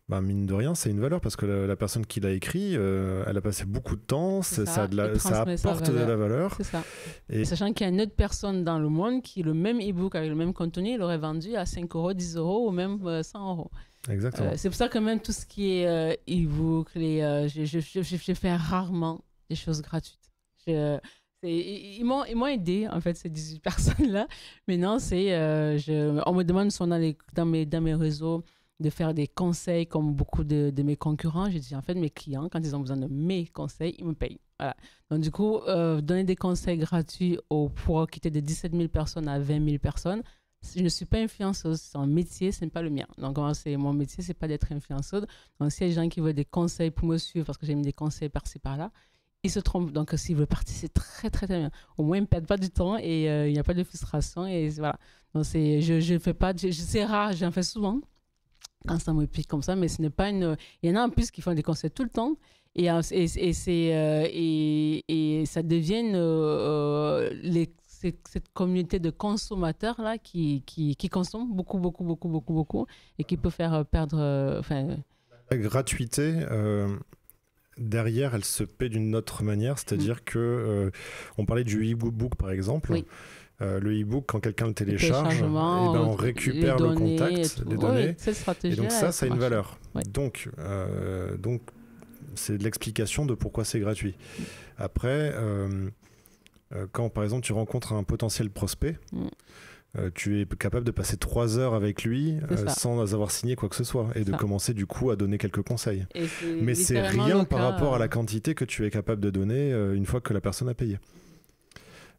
bah, mine de rien, c'est une valeur parce que la personne qui l'a écrit, elle a passé beaucoup de temps, ça apporte de la valeur. C'est ça. Et sachant qu'il y a une autre personne dans le monde qui, le même e-book avec le même contenu, l'aurait vendu à 5 €, 10 € ou même 100 €. Exactement. C'est pour ça que même tout ce qui est e-book, je fais rarement des choses gratuites. Ils m'ont aidé, en fait, ces 18 personnes-là. Mais non, on me demande si on a dans mes réseaux de faire des conseils comme beaucoup de mes concurrents. J'ai dit, en fait, mes clients, quand ils ont besoin de mes conseils, ils me payent. Voilà. Donc, du coup, donner des conseils gratuits pour quitter de 17 000 personnes à 20 000 personnes, je ne suis pas influenceuse. C'est un métier, ce n'est pas le mien. Donc, mon métier, ce n'est pas d'être influenceuse. Donc, s'il y a des gens qui veulent des conseils pour me suivre, parce que j'ai mis des conseils par-ci, par-là, ils se trompent. Donc, s'ils veulent partir, c'est très, très, très bien. Au moins, ils ne perdent pas du temps et il n'y a pas de frustration. Et voilà. Donc, je fais pas... c'est rare, j'en fais souvent quand ça me pique comme ça, mais ce n'est pas une... Il y en a en plus qui font des conseils tout le temps et ça devient cette communauté de consommateurs là qui consomment beaucoup, beaucoup, beaucoup, beaucoup, beaucoup et qui peut faire perdre... La gratuité... derrière, elle se paie d'une autre manière, c'est-à-dire que on parlait du e-book par exemple. Oui. Le e-book, quand quelqu'un le télécharge, on récupère le contact, les données, et donc ça a une valeur. Oui. Donc, c'est de l'explication de pourquoi c'est gratuit. Après, quand par exemple tu rencontres un potentiel prospect, tu es capable de passer 3 heures avec lui sans avoir signé quoi que ce soit et de commencer du coup à donner quelques conseils. Mais c'est rien par rapport à la quantité que tu es capable de donner une fois que la personne a payé.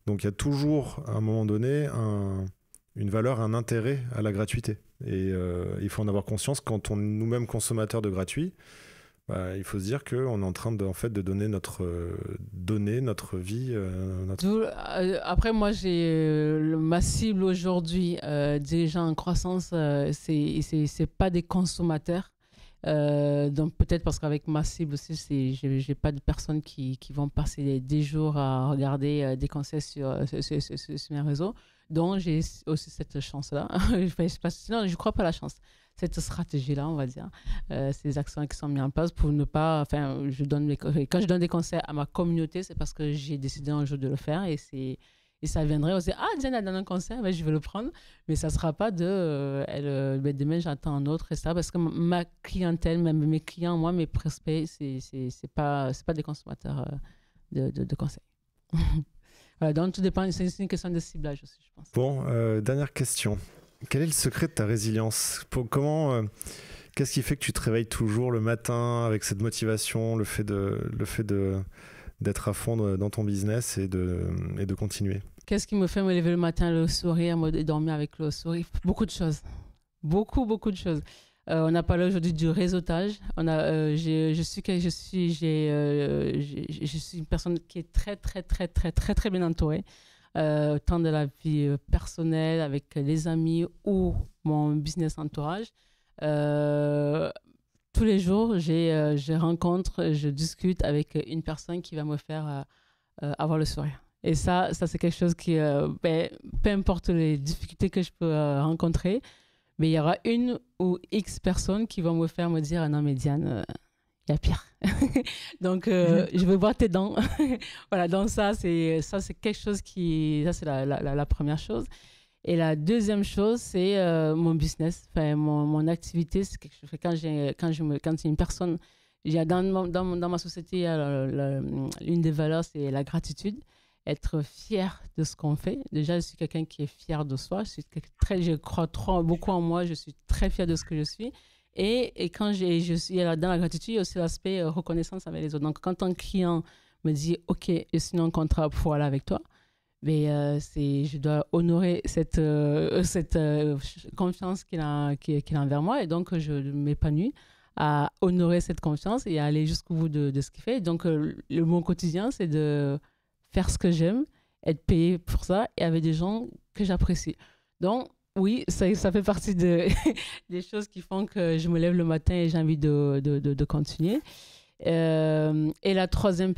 Donc il y a toujours à un moment donné une valeur, un intérêt à la gratuité. Et il faut en avoir conscience quand on est nous-mêmes consommateurs de gratuit. Bah, il faut se dire qu'on est en train de donner notre vie. Après, moi, ma cible aujourd'hui, dirigeants en croissance, c'est pas des consommateurs. Donc peut-être parce qu'avec ma cible aussi, j'ai pas de personnes qui vont passer des jours à regarder des conseils sur mes réseaux. Donc j'ai aussi cette chance-là. Sinon, je crois pas à la chance. Cette stratégie-là, on va dire, ces actions qui sont mises en place pour ne pas... quand je donne des conseils à ma communauté, c'est parce que j'ai décidé un jour de le faire et ça viendrait aussi, Diane a donné un conseil, je vais le prendre, mais ça ne sera pas demain j'attends un autre et ça, parce que ma clientèle, même mes clients, moi, mes prospects, c'est pas des consommateurs de conseils. Voilà, donc tout dépend, c'est une question de ciblage aussi, je pense. Bon, dernière question. Quel est le secret de ta résilience ? Qu'est-ce qui fait que tu te réveilles toujours le matin avec cette motivation, le fait d'être à fond dans ton business et de continuer ? Qu'est-ce qui me fait me lever le matin, le sourire, et dormir avec le sourire ? Beaucoup de choses. Beaucoup, beaucoup de choses. On a parlé aujourd'hui du réseautage. Je suis une personne qui est très, très, très, très, très, très bien entourée. Tant de la vie personnelle, avec les amis ou mon business entourage. Tous les jours, je rencontre, je discute avec une personne qui va me faire avoir le sourire. Et ça c'est quelque chose qui, peu importe les difficultés que je peux rencontrer, mais il y aura une ou X personnes qui vont me faire me dire « Non, mais Diane, il y a pire. » Donc, je veux voir tes dents. Voilà, donc ça, c'est quelque chose ça, c'est la première chose. Et la deuxième chose, c'est mon business, mon activité. C'est quelque chose, quand une personne, dans ma société, l'une des valeurs, c'est la gratitude. Être fier de ce qu'on fait. Déjà, je suis quelqu'un qui est fier de soi. Je crois beaucoup en moi. Je suis très fier de ce que je suis. Et quand dans la gratitude, il y a aussi l'aspect reconnaissance avec les autres. Donc, quand un client me dit « Ok, je signe un contrat pour aller avec toi », je dois honorer cette confiance qu'il a envers moi. Et donc, je m'épanouis à honorer cette confiance et à aller jusqu'au bout de ce qu'il fait. Et donc, mon quotidien, c'est de faire ce que j'aime, être payé pour ça et avec des gens que j'apprécie. Donc, oui, ça fait partie des choses qui font que je me lève le matin et j'ai envie de continuer. Et la troisième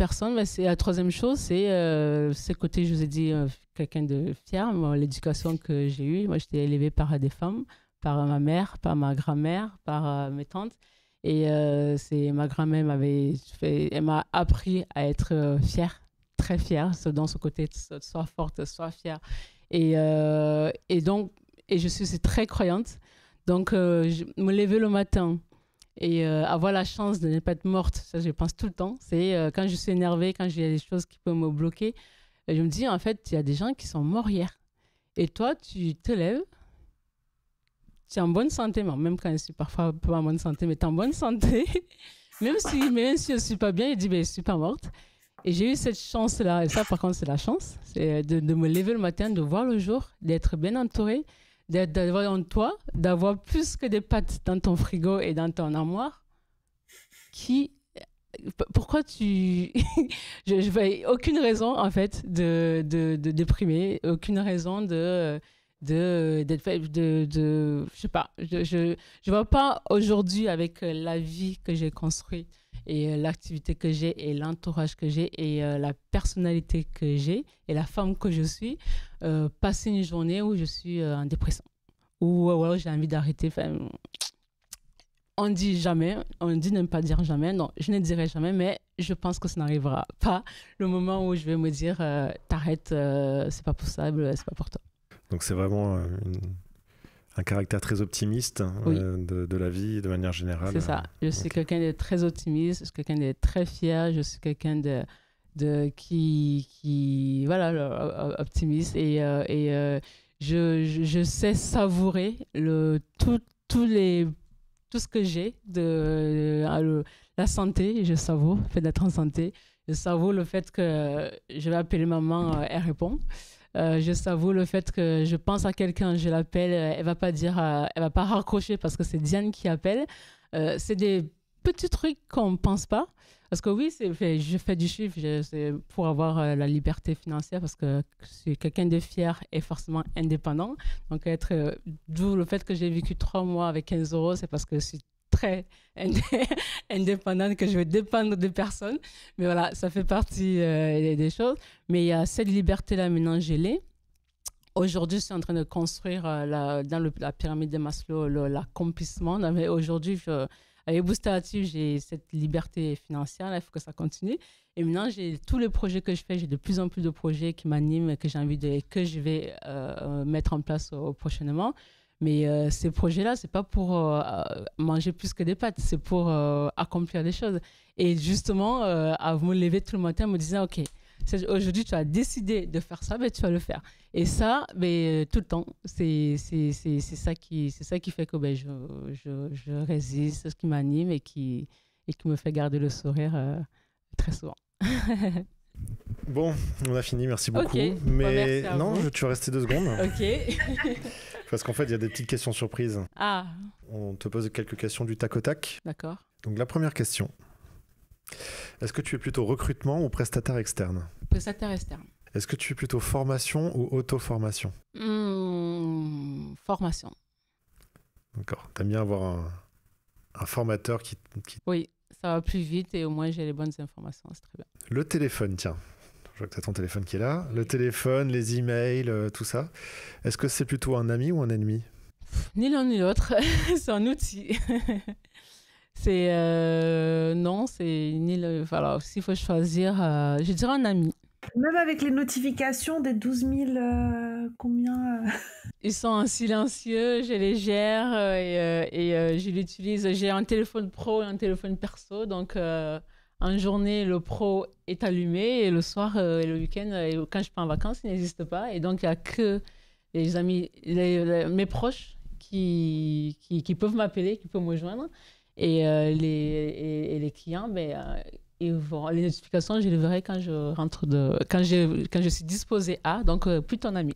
chose, c'est ce côté, je vous ai dit, quelqu'un de fier. L'éducation que j'ai eue, moi, j'étais élevée par des femmes, par ma mère, par ma grand-mère, par mes tantes. Et ma grand-mère elle m'a appris à être fière, très fière, dans ce côté, sois forte, sois fière. Et je suis aussi très croyante. Donc, me lever le matin et avoir la chance de ne pas être morte, ça, je pense tout le temps. C'est quand je suis énervée, quand il y a des choses qui peuvent me bloquer, je me dis, en fait, il y a des gens qui sont morts hier. Et toi, tu te lèves, tu es en bonne santé, même quand je suis parfois pas en bonne santé, mais tu es en bonne santé. même si je ne suis pas bien, je dis, je ne suis pas morte. Et j'ai eu cette chance-là, et ça, par contre, c'est la chance, c'est de me lever le matin, de voir le jour, d'être bien entourée, d'avoir en toi, d'avoir plus que des pâtes dans ton frigo et dans ton armoire. Pourquoi tu... je vois aucune raison, en fait, de déprimer, aucune raison je sais pas, je vois pas aujourd'hui avec la vie que j'ai construite et l'activité que j'ai et l'entourage que j'ai et la personnalité que j'ai et la femme que je suis, passer une journée où je suis en dépression ou alors j'ai envie d'arrêter. On dit ne pas dire jamais. Non, je ne dirai jamais, mais je pense que ça n'arrivera pas le moment où je vais me dire t'arrêtes, c'est pas possible, c'est pas pour toi. Donc c'est vraiment un caractère très optimiste oui. de la vie de manière générale. C'est ça. Je suis quelqu'un de très optimiste, je suis quelqu'un de très fier, je suis quelqu'un qui voilà, optimiste et je sais savourer tout ce que j'ai la santé, je savoure le fait d'être en santé, je savoure le fait que je vais appeler maman, elle répond. Je savoure le fait que je pense à quelqu'un, je l'appelle, elle va pas raccrocher parce que c'est Diane qui appelle. C'est des petits trucs qu'on ne pense pas. Parce que oui, je fais du chiffre c'est pour avoir la liberté financière parce que je suis quelqu'un de fier et forcément indépendant. Donc, d'où le fait que j'ai vécu 3 mois avec 15 €, c'est parce que je suis très indépendante, que je vais dépendre de personne. Mais voilà, ça fait partie des choses. Mais il y a cette liberté-là, maintenant, je l'ai. Aujourd'hui, je suis en train de construire dans la pyramide de Maslow l'accomplissement. Aujourd'hui, avec Booster Active, j'ai cette liberté financière, là, il faut que ça continue. Et maintenant, j'ai tous les projets que je fais, j'ai de plus en plus de projets qui m'animent, que j'ai envie que je vais mettre en place prochainement. Mais ces projets-là, c'est pas pour manger plus que des pâtes, c'est pour accomplir des choses. Et justement, à me lever tout le matin, me disant, OK, aujourd'hui, tu as décidé de faire ça, mais tu vas le faire. Et ça, tout le temps, c'est ça qui fait que je résiste, ce qui m'anime et qui me fait garder le sourire très souvent. Bon, on a fini, merci beaucoup. Okay. Mais merci non, tu vas rester 2 secondes. Ok. Parce qu'en fait, il y a des petites questions surprises. Ah. On te pose quelques questions du tac au tac. D'accord. Donc la première question. Est-ce que tu es plutôt recrutement ou prestataire externe ? Prestataire externe. Est-ce que tu es plutôt formation ou auto-formation ? Formation. D'accord. T'aimes bien avoir un formateur qui... Oui, ça va plus vite et au moins j'ai les bonnes informations, c'est très bien. Le téléphone, tiens. Je vois que tu as ton téléphone qui est là. Le téléphone, les emails, tout ça. Est-ce que c'est plutôt un ami ou un ennemi ? Ni l'un ni l'autre. C'est un outil. Non, c'est ni le... Voilà, s'il faut choisir, je dirais un ami. Même avec les notifications des 12 000, combien Ils sont en silencieux, je les gère et je l'utilise. J'ai un téléphone pro et un téléphone perso, donc en journée, le pro est allumé et le soir et le week-end, quand je pars en vacances, il n'existe pas. Et donc, il n'y a que les amis, mes proches qui peuvent m'appeler, qui peuvent me joindre. Et les clients, ils vont, les notifications, je les verrai quand quand je suis disposée à, donc plus ton ami.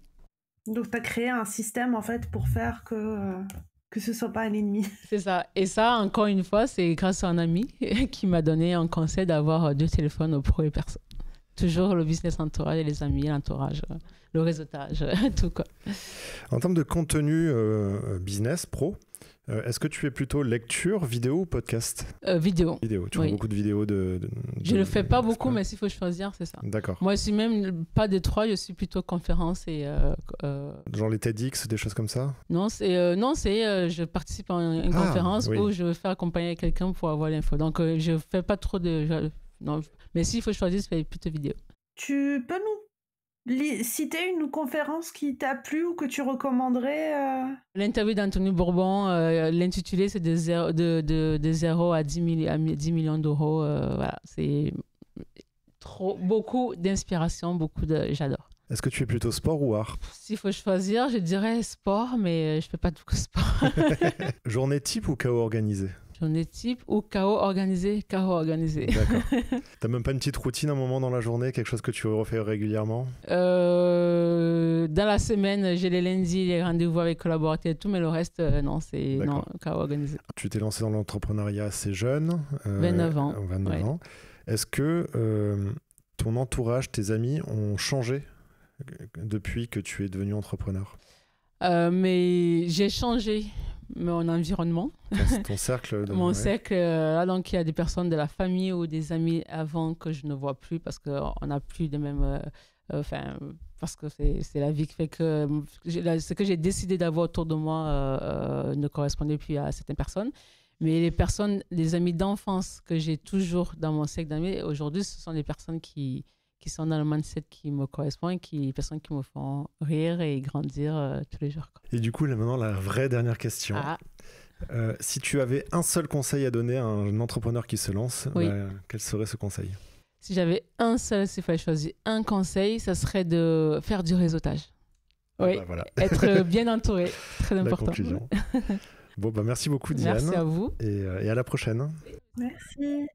Donc, tu as créé un système, en fait, pour faire que ce soit pas un ennemi. C'est ça. Et ça, encore une fois, c'est grâce à un ami qui m'a donné un conseil d'avoir 2 téléphones pro et perso. Toujours le business entourage et les amis, l'entourage, le réseautage, tout quoi. En termes de contenu business, pro, est-ce que tu es plutôt lecture, vidéo ou podcast ? Vidéo. Vidéo. Tu Oui. vois beaucoup de vidéos Je le fais pas beaucoup, mais s'il faut choisir, c'est ça. D'accord. Moi, je suis même pas des 3, je suis plutôt conférence et... Genre les TEDx, des choses comme ça ? Non, je participe à une conférence oui. où je veux faire accompagner quelqu'un pour avoir l'info. Donc, je fais pas trop non, mais s'il faut choisir, je fais plutôt vidéo. Tu peux nous citer une conférence qui t'a plu ou que tu recommanderais L'interview d'Anthony Bourbon, l'intitulé, c'est de 0 à 10 millions d'euros. Voilà, c'est beaucoup d'inspiration, j'adore. Est-ce que tu es plutôt sport ou art ? S'il faut choisir, je dirais sport, mais je fais pas beaucoup de sport. Journée type ou chaos organisé ? Journée type ou chaos organisé. D'accord. T'as même pas une petite routine, un moment dans la journée, quelque chose que tu refais régulièrement ? Dans la semaine, j'ai les lundis, les rendez-vous avec collaborateurs et tout, mais le reste, non, c'est chaos organisé. Tu t'es lancé dans l'entrepreneuriat assez jeune. 29 ans. 29 ans. Est-ce que ton entourage, tes amis ont changé depuis que tu es devenu entrepreneur ? Mais j'ai changé mon environnement. Ton cercle Mon cercle, là, donc il y a des personnes de la famille ou des amis avant que je ne vois plus parce qu'on n'a plus de même... parce que c'est la vie qui fait que ce que j'ai décidé d'avoir autour de moi ne correspondait plus à certaines personnes. Mais les amis d'enfance que j'ai toujours dans mon cercle d'amis, aujourd'hui, ce sont des personnes qui sont dans le mindset qui me correspond et des personnes qui me font rire et grandir tous les jours. Quoi. Et du coup, là, maintenant, la vraie dernière question. Si tu avais un seul conseil à donner à un entrepreneur qui se lance, quel serait ce conseil ? Si j'avais s'il fallait choisir un conseil, ça serait de faire du réseautage. Voilà. Être bien entouré, très important. La conclusion. Bon, merci beaucoup Diane. Merci à vous. Et à la prochaine. Merci.